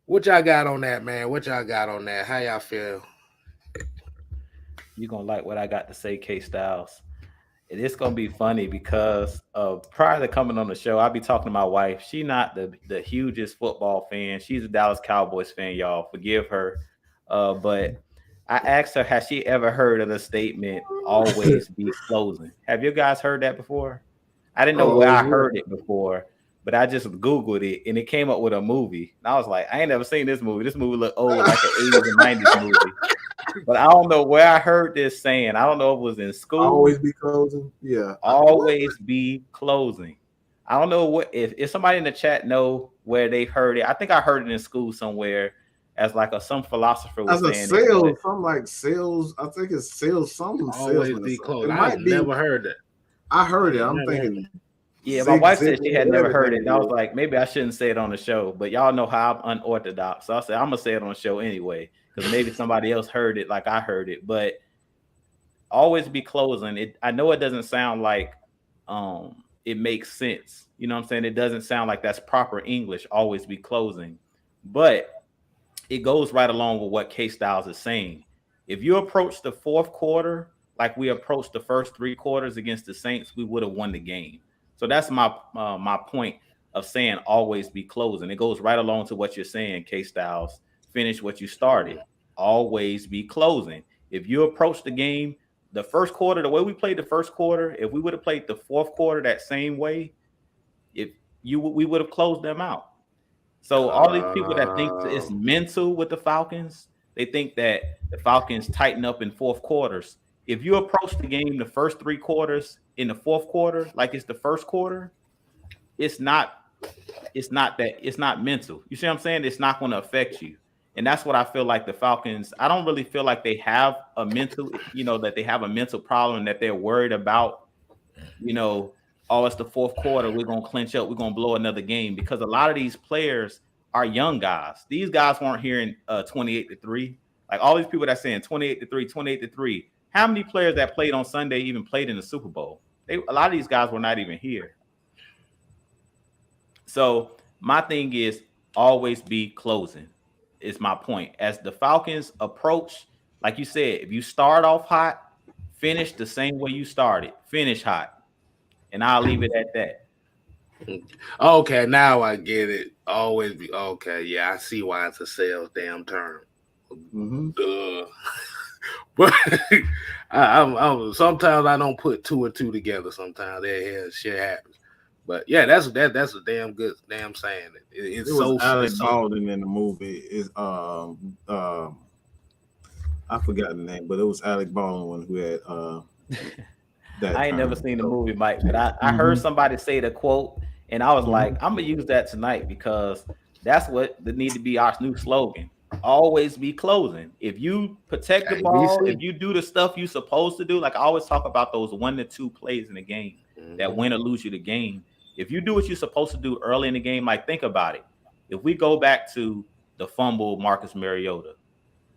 What y'all got on that, man? What y'all got on that? How y'all feel?
You're gonna like what I got to say, K Styles. It is gonna be funny because prior to coming on the show, I'll be talking to my wife. She's not the hugest football fan. She's a Dallas Cowboys fan, y'all. Forgive her. But I asked her, has she ever heard of the statement always be closing? Have you guys heard that before? I didn't know where I heard it before, but I just Googled it and it came up with a movie. And I was like, I ain't never seen this movie. This movie looked old, like an 80s and 90s movie. But I don't know where I heard this saying. I don't know if it was in school.
Always be closing. Yeah.
Always be closing. I don't know what if somebody in the chat know where they heard it. I think I heard it in school somewhere as like some philosopher was
As a
saying
sales,
it.
something like sales. I think it's sales. Something
Always
salesman or
be
something.
close.
It
I
might be.
never heard that.
I heard it. I'm thinking.
Yeah, my wife said
Zig,
she had never heard it. And I was
whatever.
like, maybe I shouldn't say it on the show, but y'all know how I'm unorthodox. So I said, I'm going to say it on the show anyway, because maybe somebody else heard it like I heard it. But always be closing. I know it doesn't sound like it makes sense. You know what I'm saying? It doesn't sound like that's proper English, always be closing. But it goes right along with what K Styles is saying. If you approach the fourth quarter like we approached the first three quarters against the Saints, we would have won the game. So that's my point of saying always be closing. It goes right along to what you're saying, K Styles. Finish what you started. Always be closing. If you approach the game, the first quarter, the way we played the first quarter, if we would have played the fourth quarter that same way, we would have closed them out. So all these people that think it's mental with the Falcons, they think that the Falcons tighten up in fourth quarters. If you approach the game the first three quarters in the fourth quarter like it's the first quarter, it's not mental. You see what I'm saying? It's not going to affect you. And that's what I feel like the Falcons, I don't really feel like they have a mental, that they have a mental problem, that they're worried about, oh, it's the fourth quarter, we're going to clinch up, we're going to blow another game, because a lot of these players are young guys. These guys weren't here in 28-3. Like all these people that saying 28-3, 28-3. How many players that played on Sunday even played in the Super Bowl? A lot of these guys were not even here. So my thing is always be closing. Is my point. As the Falcons approach, like you said, if you start off hot, finish the same way you started. Finish hot. And I'll leave it at that.
Okay, now I get it. Always be okay. Yeah, I see why it's a sales damn term.
Mm-hmm.
But I sometimes I don't put two and two together. Sometimes shit happens. But yeah, that's a damn good damn saying. It was
Alec Baldwin in the movie. I forgot the name, but it was Alec Baldwin who had that.
I ain't never seen the movie, Mike, but I heard somebody say the quote, and I was like, I'm gonna use that tonight because that's what need to be our new slogan. Always be closing. If you protect the ball, if you do the stuff you're supposed to do, like I always talk about those 1 to 2 plays in the game that win or lose you the game. If you do what you're supposed to do early in the game, like think about it. If we go back to the fumble Marcus Mariota,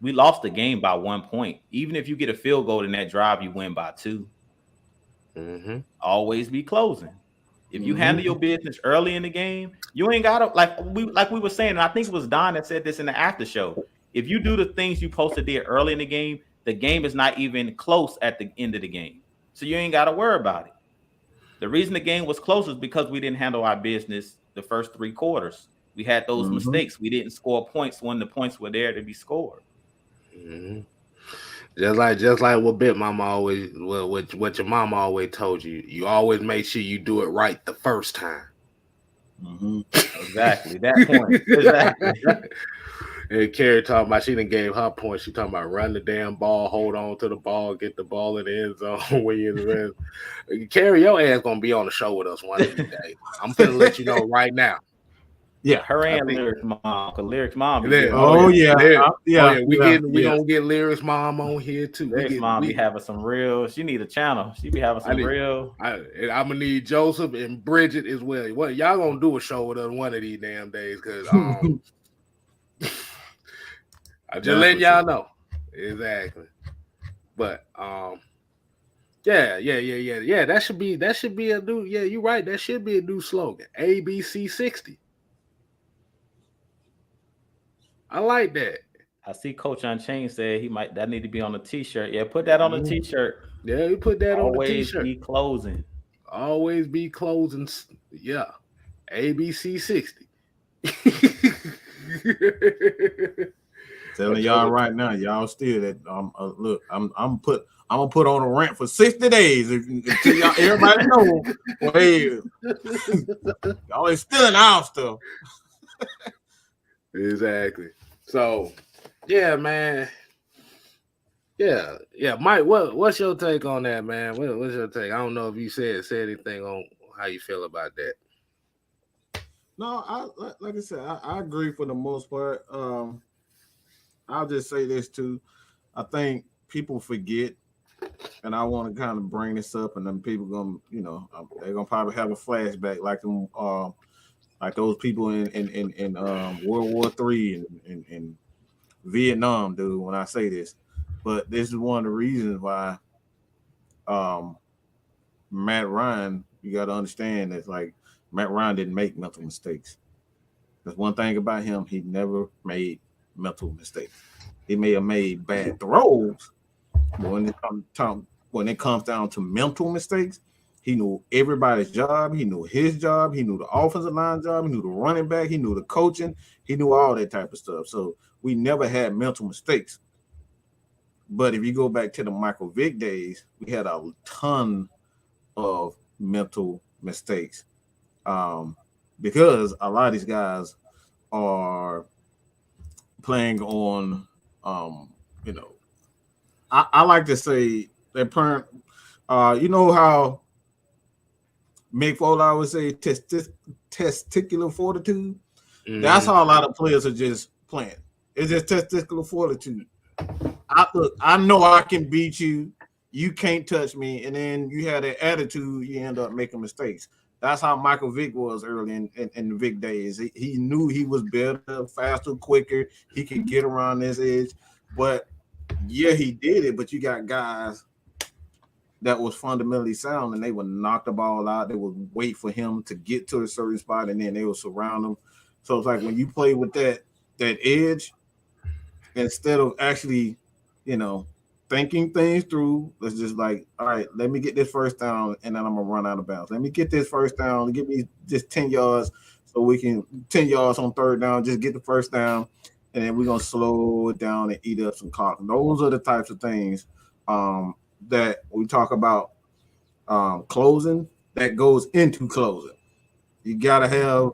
we lost the game by 1 point. Even if you get a field goal in that drive, you win by 2. Always be closing. If you handle your business early in the game, you ain't gotta like we were saying. And I think it was Don that said this in the after show. If you do the things you supposed to do early in the game is not even close at the end of the game. So you ain't got to worry about it. The reason the game was close is because we didn't handle our business the first 3 quarters. We had those mistakes. We didn't score points when the points were there to be scored.
Mm-hmm. Just like what Bit Mama always, what your mama always told you. You always make sure you do it right the first time.
Exactly that point. Exactly.
And Carrie talking about she done gave her point. She talking about run the damn ball, hold on to the ball, get the ball in the end zone when you're in the red. Carrie, your ass gonna be on the show with us one of these days. I'm finna let you know right now.
Yeah, her and Lyrics Mom, because Lyrics Mom.
We gonna get Lyrics Mom on here too.
Lyrics Mom be having some real. She need a channel. She be having some real.
I'm gonna need Joseph and Bridget as well. What y'all gonna do a show with us one of these damn days? Because I'm just letting y'all know. Exactly. But yeah. That should be a new. Yeah, you're right. That should be a new slogan. ABC 60. I like that.
I see Coach Unchained said that need to be on a t-shirt. Yeah, put that on a t-shirt.
Yeah, we put that on the t-shirt.
Always be closing.
Always be closing. Yeah. ABC 60.
Telling y'all right now, y'all still that look, I'm gonna put on a rant for 60 days until y'all everybody know. Well, hey, y'all is still in our stuff.
Exactly. So, yeah, man. Yeah. Mike, what's your take on that, man? What's your take? I don't know if you said anything on how you feel about that.
No, like I said, I agree for the most part. I'll just say this too. I think people forget, and I want to kind of bring this up, and then people gonna, they're gonna probably have a flashback like them, like those people in World War III and Vietnam, dude. When I say this, but this is one of the reasons why Matt Ryan, you got to understand that like Matt Ryan didn't make mental mistakes. That's one thing about him. He never made mental mistakes. He may have made bad throws, but when it comes down to mental mistakes, he knew everybody's job. He knew his job. He knew the offensive line job. He knew the running back. He knew the coaching. He knew all that type of stuff. So we never had mental mistakes. But if you go back to the Michael Vick days, we had a ton of mental mistakes because a lot of these guys are playing on, I like to say their parent, you know how Mick Foley always say testicular fortitude? Mm-hmm. That's how a lot of players are just playing. It's just testicular fortitude. I know I can beat you. You can't touch me. And then you have that attitude, you end up making mistakes. That's how Michael Vick was early in the Vick days. He knew he was better, faster, quicker. He could get around this edge. But, yeah, he did it. But you got guys that was fundamentally sound, and they would knock the ball out. They would wait for him to get to a certain spot, and then they would surround him. So it's like when you play with that edge, instead of actually, thinking things through, it's just like, all right, let me get this first down, and then I'm going to run out of bounds. Let me get this first down, give me just 10 yards so we can 10 yards on third down, just get the first down, and then we're going to slow it down and eat up some clock. Those are the types of things that we talk about closing, that goes into closing. You got to have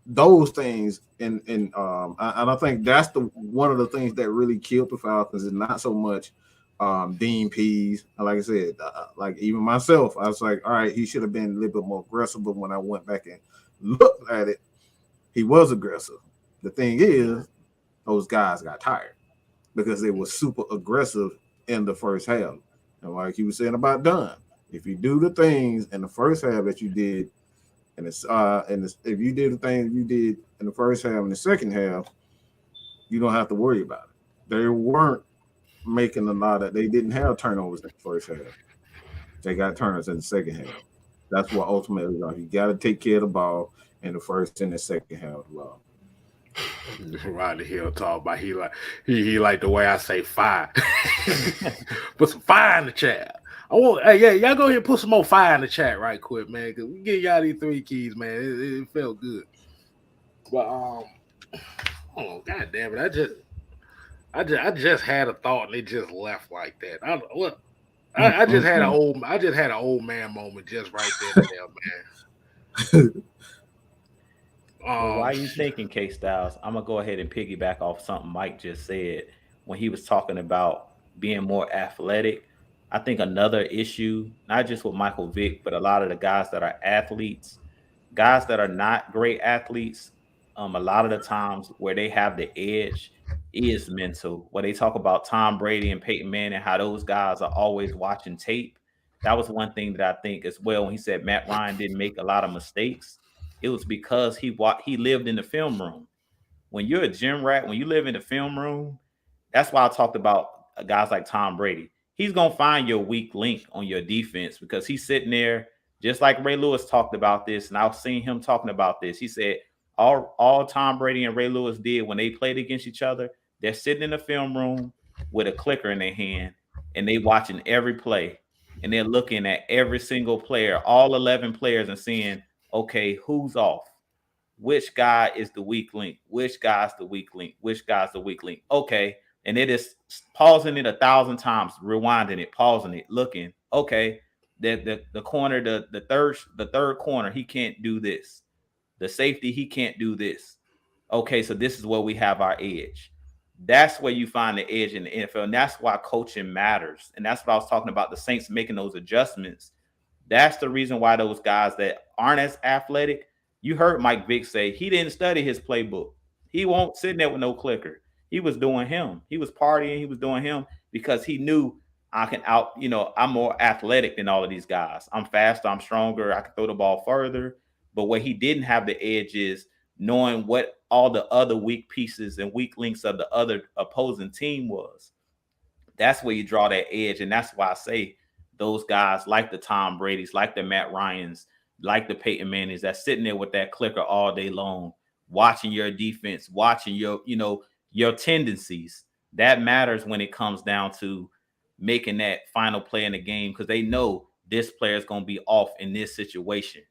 those things, and I think that's one of the things that really killed the Falcons is not so much Dean Pease. Like I said, like even myself, I was like, all right, he should have been a little bit more aggressive. But when I went back and looked at it, he was aggressive. The thing is, those guys got tired because they were super aggressive in the first half. And like he was saying about Dunn, if you do the things in the first half that you did, and if you did the things you did in the first half and the second half, you don't have to worry about it. They weren't making they didn't have turnovers in the first half. They got turnovers in the second half. That's what ultimately you got to take care of the ball in the first and the second half as well.
Rodney Hill talk about he like the way I say fire. Put some fire in the chat. Hey, yeah, y'all go ahead and put some more fire in the chat right quick, man. Cause we get y'all these 3 keys, man. It felt good. But oh god damn it, I just had a thought and it just left like that. I just had an old man moment just right there, man.
Well, why are you thinking, K Styles? I'm gonna go ahead and piggyback off something Mike just said when he was talking about being more athletic. I think another issue, not just with Michael Vick, but a lot of the guys that are athletes, guys that are not great athletes, a lot of the times where they have the edge is mental. Where they talk about Tom Brady and Peyton Manning, how those guys are always watching tape. That was one thing that I think as well when he said Matt Ryan didn't make a lot of mistakes. It was because he lived in the film room. When you're a gym rat, when you live in the film room, that's why I talked about guys like Tom Brady. He's gonna find your weak link on your defense because he's sitting there, just like Ray Lewis talked about this, and I've seen him talking about this. He said all Tom Brady and Ray Lewis did when they played against each other, they're sitting in the film room with a clicker in their hand, and they watching every play, and they're looking at every single player, all 11 players, and seeing, okay, who's off? Which guy is the weak link? Which guy's the weak link? Which guy's the weak link? Okay. And it is pausing it 1,000 times, rewinding it, pausing it, looking. Okay. The corner, the third corner, he can't do this. The safety, he can't do this. Okay, so this is where we have our edge. That's where you find the edge in the NFL. And that's why coaching matters. And that's what I was talking about, the Saints making those adjustments. That's the reason why those guys that aren't as athletic, you heard Mike Vick say he didn't study his playbook. He won't sit there with no clicker. He was doing him. He was partying. He was doing him because he knew I can I'm more athletic than all of these guys. I'm faster. I'm stronger. I can throw the ball further. But where he didn't have the edge is knowing what all the other weak pieces and weak links of the other opposing team was. That's where you draw that edge. And that's why I say those guys like the Tom Brady's, like the Matt Ryans, like the Peyton Mannings, that's sitting there with that clicker all day long, watching your defense, watching your tendencies. That matters when it comes down to making that final play in the game because they know this player is going to be off in this situation.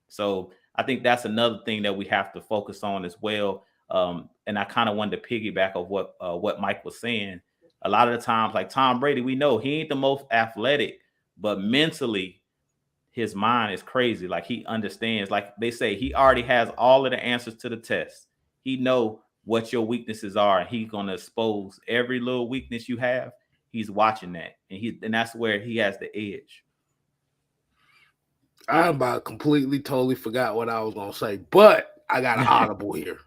So I think that's another thing that we have to focus on as well. And I kind of wanted to piggyback of what Mike was saying. A lot of the times, like Tom Brady, we know he ain't the most athletic, but mentally, his mind is crazy. Like he understands, like they say, he already has all of the answers to the test. He know what your weaknesses are, and he's going to expose every little weakness you have. He's watching that, and that's where he has the edge.
I about completely, totally forgot what I was gonna say, but I got an audible here.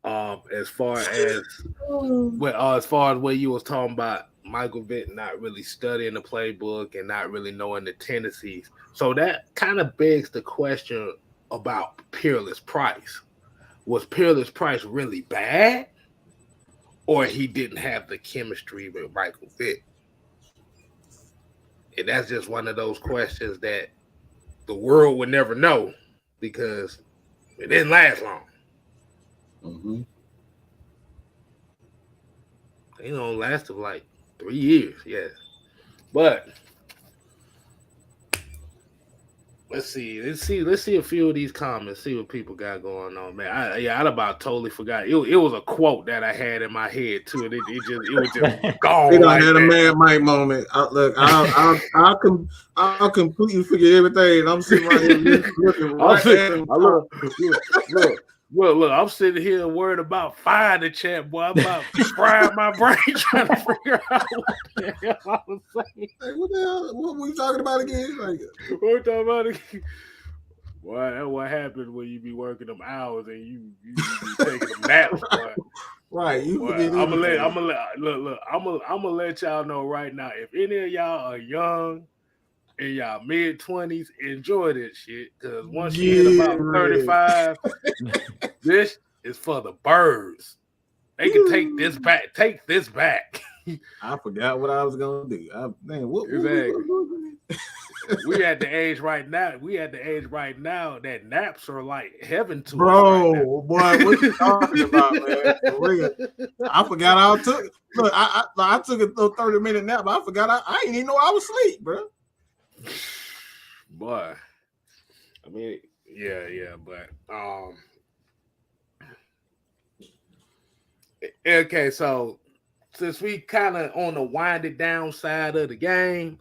As far as what you was talking about, Michael Vick not really studying the playbook and not really knowing the tendencies. So that kind of begs the question about Peerless Price. Was Peerless Price really bad, or he didn't have the chemistry with Michael Vick? And that's just one of those questions that the world would never know because it didn't last long.
Mm-hmm.
It only lasted like 3 years, yes. But let's see a few of these comments, see what people got going on, man. I about totally forgot. It was a quote that I had in my head too, and it was just gone.
I had a Mad Mike moment. I'll completely forget everything. I'm sitting right here looking right at him.
Look, I'm sitting here worried about fire in the chat, boy. I'm about to fry my brain trying to figure out what the hell I was saying.
Hey, what the hell? What were we talking about again? Like,
what we talking about again? Boy, that's what happens when you be working them hours and you be taking them naps, boy.
Right.
I'm gonna let y'all know right now. If any of y'all are young in y'all mid-20s, enjoy this shit. Because once you hit about 35, this is for the birds. They can take this back. Take this back.
I forgot what I was gonna do.
We at the age right now. That naps are like heaven to us.
Bro, boy, what you talking about, man? For real. I forgot I took. Look, I took a little 30-minute nap, but I forgot I didn't even know I was asleep, bro.
Boy, I mean, yeah, but okay, so since we kind of on the winded down side of the game,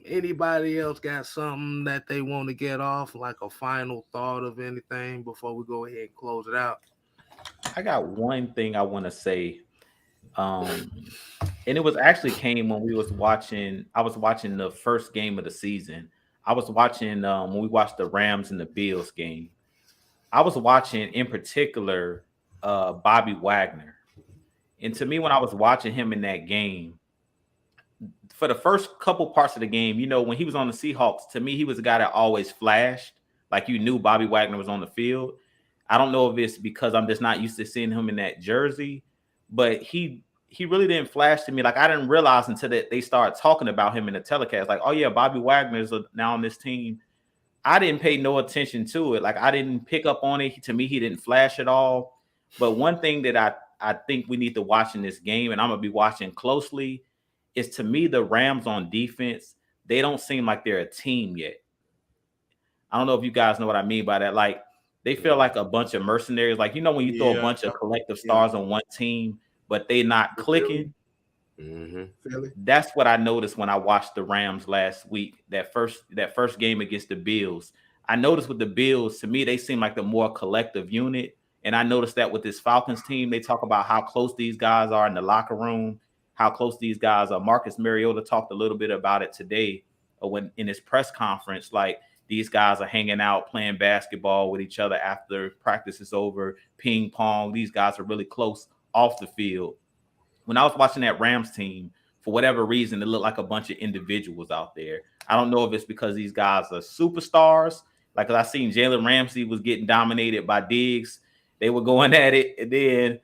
anybody else got something that they want to get off, like a final thought of anything before we go ahead and close it out?
I got one thing I want to say. Um, and it was actually came when we was watching. I was watching the first game of the season. I was watching when we watched the Rams and the Bills game. I was watching in particular Bobby Wagner. And to me, when I was watching him in that game, for the first couple parts of the game, you know, when he was on the Seahawks, to me, he was a guy that always flashed. Like you knew Bobby Wagner was on the field. I don't know if it's because I'm just not used to seeing him in that jersey, but he really didn't flash to me. Like I didn't realize until that they started talking about him in the telecast. Like, oh yeah, Bobby Wagner is now on this team. I didn't pay no attention to it. Like I didn't pick up on it. To me, he didn't flash at all. But one thing that I think we need to watch in this game, and I'm gonna be watching closely, is to me the Rams on defense. They don't seem like they're a team yet. I don't know if you guys know what I mean by that. Like they feel like a bunch of mercenaries. Like you know when you throw a bunch of collective stars on one team, but they not clicking.
Mm-hmm.
That's what I noticed when I watched the Rams last week. That first game against the Bills. I noticed with the Bills, to me, they seem like the more collective unit. And I noticed that with this Falcons team, they talk about how close these guys are in the locker room, how close these guys are. Marcus Mariota talked a little bit about it today when in his press conference. Like these guys are hanging out, playing basketball with each other after practice is over, ping pong. These guys are really close off the field. When I was watching that Rams team, for whatever reason, it looked like a bunch of individuals out there. I don't know if it's because these guys are superstars. Like I seen Jalen Ramsey was getting dominated by Diggs. They were going at it. And then,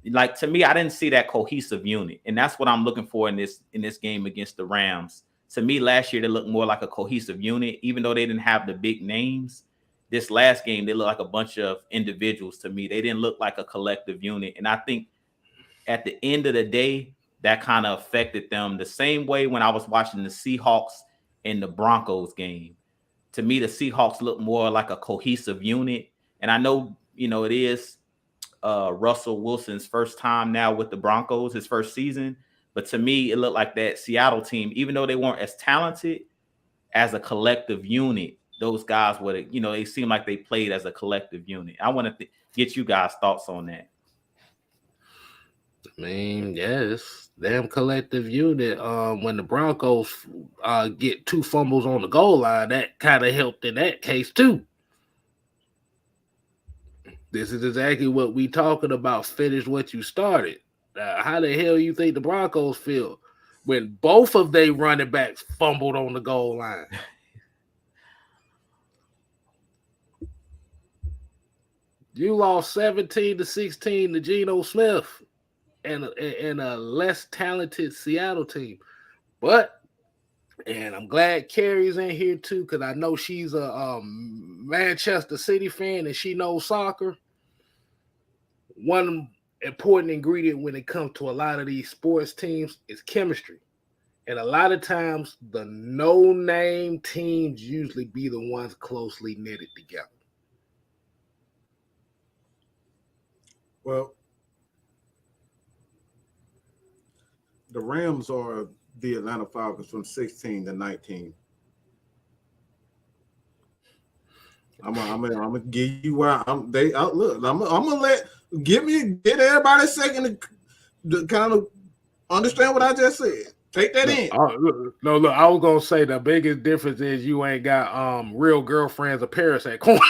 like to me, I didn't see that cohesive unit. And that's what I'm looking for in this game against the Rams. To me, last year, they looked more like a cohesive unit, even though they didn't have the big names. This last game, they looked like a bunch of individuals to me. They didn't look like a collective unit. And I think at the end of the day, that kind of affected them the same way when I was watching the Seahawks and the Broncos game. To me, the Seahawks look more like a cohesive unit. And I know, you know, it is Russell Wilson's first time now with the Broncos, his first season. But to me, it looked like that Seattle team, even though they weren't as talented as a collective unit, those guys were, you know, they seemed like they played as a collective unit. I want to get you guys' thoughts on that.
I mean, yes, damn collective unit. When the Broncos get 2 fumbles on the goal line, that kind of helped in that case too. This is exactly what we talking about. Finish what you started. How the hell you think the Broncos feel when both of their running backs fumbled on the goal line? You lost 17-16 to Geno Smith and a less talented Seattle team. But, and I'm glad Carrie's in here too, because I know she's a Manchester City fan and she knows soccer. One important ingredient when it comes to a lot of these sports teams is chemistry. And a lot of times the no-name teams usually be the ones closely knitted together.
Well, the Rams are the Atlanta Falcons from 16 to 19. I'm gonna give you where look. I'm gonna get everybody a second to kind of understand what I just said. Take that in.
Look, I was gonna say the biggest difference is you ain't got real girlfriends of Paris at corner.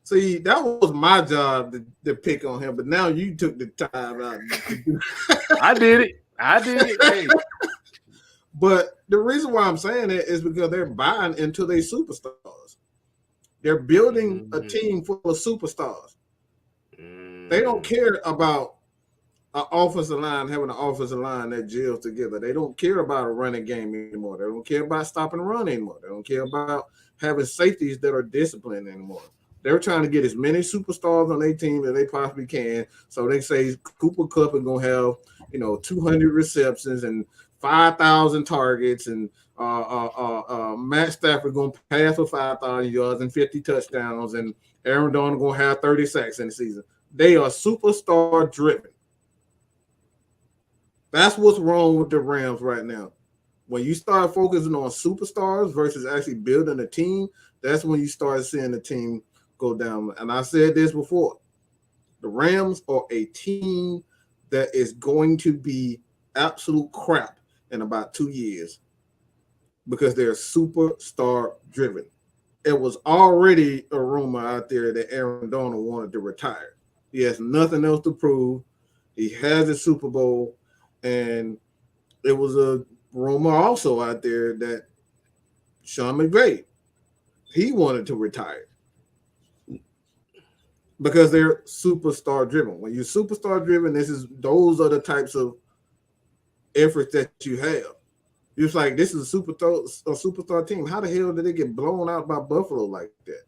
See, that was my job to pick on him, but now you took the time out.
I did it. Hey.
But the reason why I'm saying that is because they're buying into their superstars. They're building a team full of superstars. They don't care about an offensive line having an offensive line that gels together. They don't care about a running game anymore. They don't care about stopping the run anymore. They don't care about having safeties that are disciplined anymore. They're trying to get as many superstars on their team as they possibly can. So they say Cooper Kupp is going to have, 200 receptions and 5,000 targets, and Matt Stafford going to pass for 5,000 yards and 50 touchdowns, and Aaron Donald going to have 30 sacks in the season. They are superstar driven. That's what's wrong with the Rams right now. When you start focusing on superstars versus actually building a team, that's when you start seeing the team go down. And I said this before. The Rams are a team that is going to be absolute crap in about 2 years because they're superstar driven. It was already a rumor out there that Aaron Donald wanted to retire. He has nothing else to prove. He has a Super Bowl, and it was a rumor also out there that Sean McVay, he wanted to retire because they're superstar driven. When you're superstar driven, those are the types of efforts that you have. It's like, this is a superstar team. How the hell did they get blown out by Buffalo like that?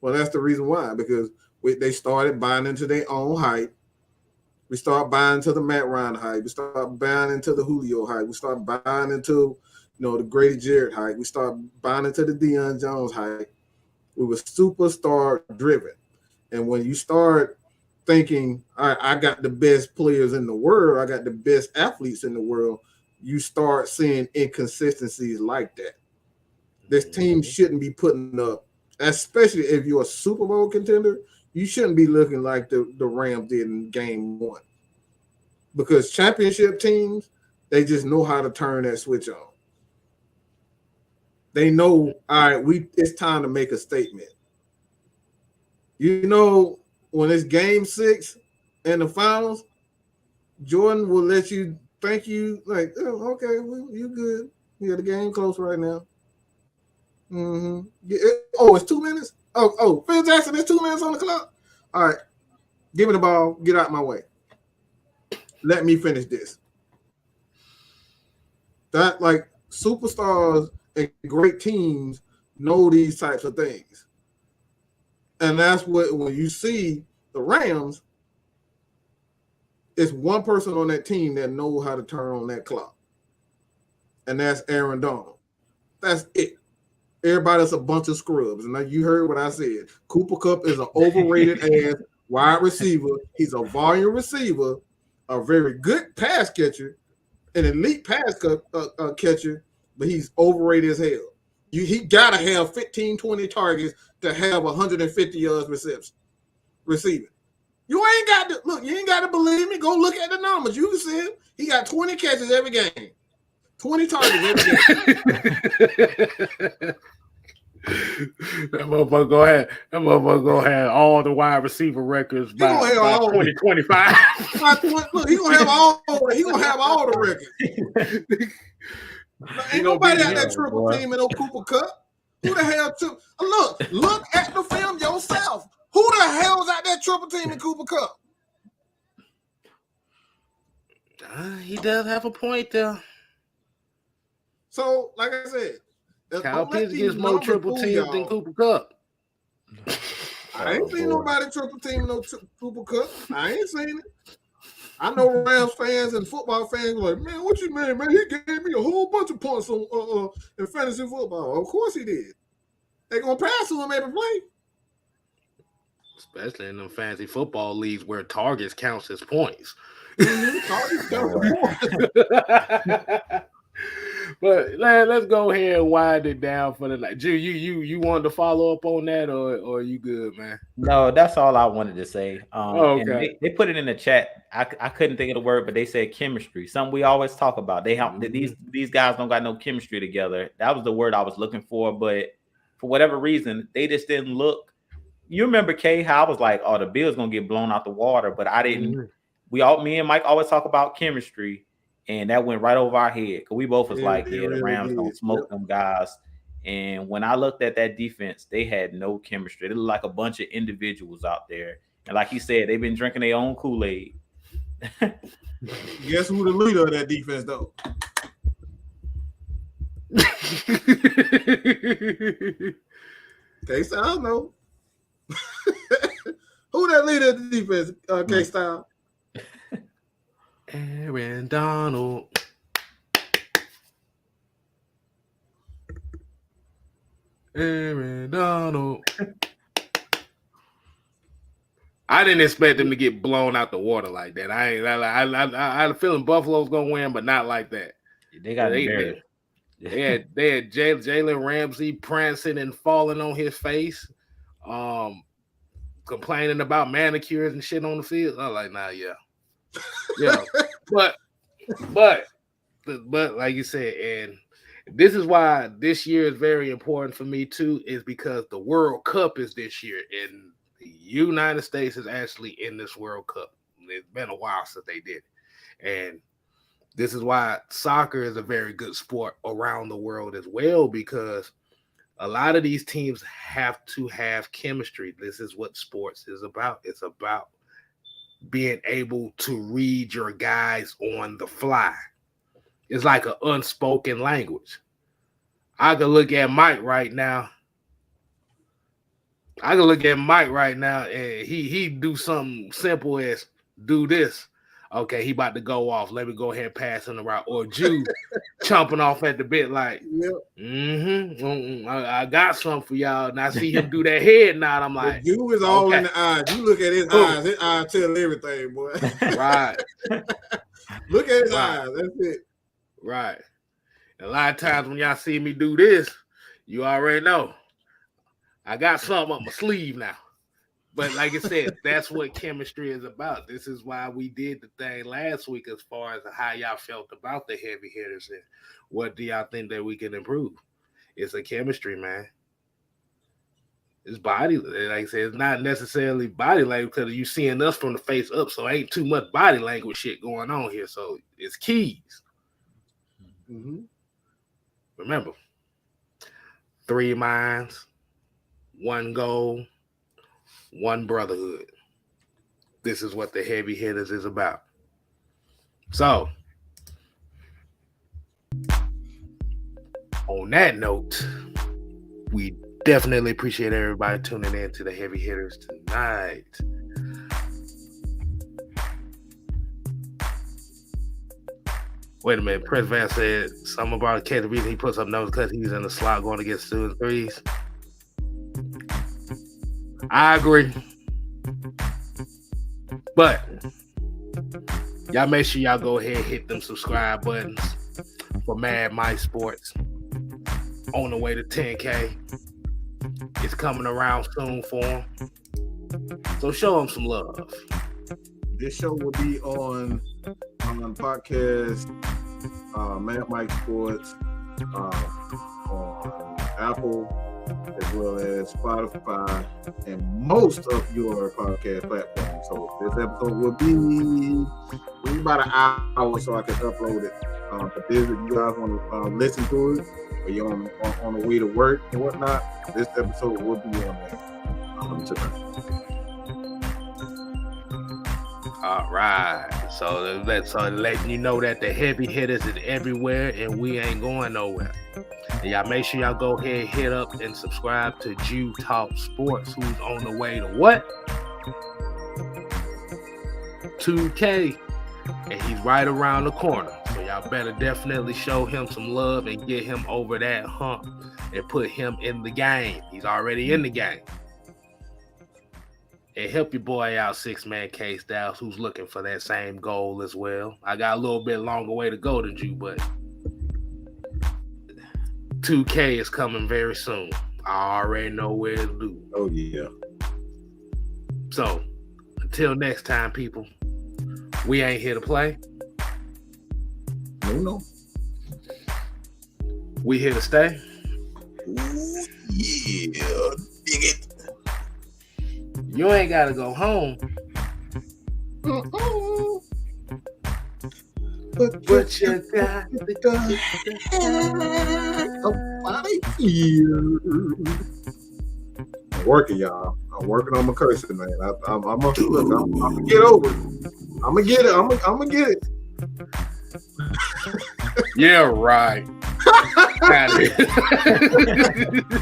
Well, that's the reason why, because they started buying into their own hype. We start buying into the Matt Ryan hype. We start buying into the Julio hype. We start buying into, the Grady Jarrett hype. We start buying into the Deion Jones hype. We were superstar driven. And when you start thinking, all right, I got the best players in the world, I got the best athletes in the world, you start seeing inconsistencies like that. This team shouldn't be putting up, especially if you're a Super Bowl contender, you shouldn't be looking like the Rams did in game 1. Because championship teams, they just know how to turn that switch on. They know, all right, it's time to make a statement. When it's game 6 in the finals, Jordan will let you think you like, oh, okay, well, you good. Yeah, the game close right now. Mm-hmm. It's 2 minutes? Oh, Phil Jackson, there's 2 minutes on the clock. All right, give me the ball. Get out my way. Let me finish this. That, like, superstars and great teams know these types of things. And that's what, when you see the Rams, it's one person on that team that knows how to turn on that clock. And that's Aaron Donald. That's it. Everybody's a bunch of scrubs. And now you heard what I said. Cooper Kupp is an overrated ass wide receiver. He's a volume receiver, a very good pass catcher, an elite pass catcher, but he's overrated as hell. He got to have 15, 20 targets to have 150 yards receiving. You ain't got to believe me. Go look at the numbers. You can see him. He got 20 catches every game. 20 targets every game.
That motherfucker gonna have all the wide receiver records by 2025.
Look, he gonna have all the records. Ain't nobody got that triple team in no Cooper Kupp. Who the hell took? Look at the film yourself. Who the hell's out that triple team in Cooper Kupp?
He does have a point there.
So, like I said,
Kyle Pitts gets more triple teams than Cooper Kupp.
I ain't seen nobody triple team no Cooper Kupp. I ain't seen it. I know Rams fans and football fans like, man, what you mean, man? He gave me a whole bunch of points on in fantasy football. Of course he did. They gonna pass to him every play.
Especially in them fantasy football leagues where targets counts as points.
Targets count as points.
But let's go ahead and wind it down for the night. Drew, you wanted to follow up on that, or you good, man?
No, that's all I wanted to say.
Okay.
And they put it in the chat. I couldn't think of the word, but they said chemistry. Something we always talk about. They have these guys don't got no chemistry together. That was the word I was looking for, but for whatever reason, they just didn't look. You remember, Kay, how I was like, oh, the Bills gonna get blown out the water, but I didn't. Me and Mike always talk about chemistry. And that went right over our head because we both was the Rams don't smoke them guys. And when I looked at that defense, they had no chemistry. They looked like a bunch of individuals out there. And like he said, they've been drinking their own Kool-Aid.
Guess who the leader of that defense, though? K-Style, I don't know. Who that leader of the defense, K-Style?
Aaron Donald. Aaron Donald. I didn't expect them to get blown out the water like that. I had a feeling Buffalo's gonna win, but not like that.
They got embarrassed.
They had Jalen Ramsey prancing and falling on his face, complaining about manicures and shit on the field. I was like, nah, yeah. But like you said, and this is why this year is very important for me too, is because the World Cup is this year, and the United States is actually in this World Cup. It's been a while since they did it. And this is why soccer is a very good sport around the world as well, because a lot of these teams have to have chemistry. This is what sports is about. It's about being able to read your guys on the fly. It's like an unspoken language. I can look at Mike right now. And he do something simple as do this. Okay, he about to go off. Let me go ahead and pass him the route. Or Jude chomping off at the bit like, I got something for y'all. And I see him do that head nod. I'm like,
Jude is all in the eyes. You look at his eyes. His eyes tell everything, boy.
Right.
Look at his eyes. That's it.
Right. And a lot of times when y'all see me do this, you already know I got something up my sleeve now. But like I said, that's what chemistry is about. This is why we did the thing last week as far as how y'all felt about the heavy hitters and what do y'all think that we can improve. It's a chemistry, man. It's body, like I said, it's not necessarily body language because you seeing us from the face up, so ain't too much body language shit going on here. So it's keys.
Mm-hmm.
Remember, 3 minds, 1 goal, 1 brotherhood. This is what the heavy hitters is about. So, on that note, we definitely appreciate everybody tuning in to the heavy hitters tonight. Wait a minute. Prince Van said something about the reason he puts up numbers because he's in the slot going against 2 and 3s. I agree. But y'all make sure y'all go ahead and hit them subscribe buttons for Mad Mike Sports. On the way to 10K. It's coming around soon for him. So show him some love.
This show will be on podcast, Mad Mike Sports, on Apple, as well as Spotify, and most of your podcast platforms. So this episode will be about an hour, so I can upload it. But if you guys want to listen to it, or you're on the way to work and whatnot, this episode will be on there tonight.
All right. So letting you know that the heavy hitters is everywhere and we ain't going nowhere. And y'all make sure y'all go ahead, hit up and subscribe to Jew Talk Sports, who's on the way to what? 2K. And he's right around the corner. So y'all better definitely show him some love and get him over that hump and put him in the game. He's already in the game. And help your boy out, 6-man K Styles, who's looking for that same goal as well. I got a little bit longer way to go than you, but 2K is coming very soon. I already know where to do.
Oh, yeah.
So, until next time, people, we ain't here to play.
No.
We here to stay.
Ooh, yeah, dig it.
You ain't got to go home. But you got to go.
I'm working, y'all. I'm working on my cursing, man. I'm gonna get over it. I'm gonna get it. I'm gonna get it.
Yeah, right. Got it.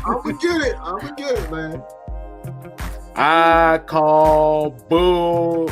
I'm gonna get it, man.
I call bull.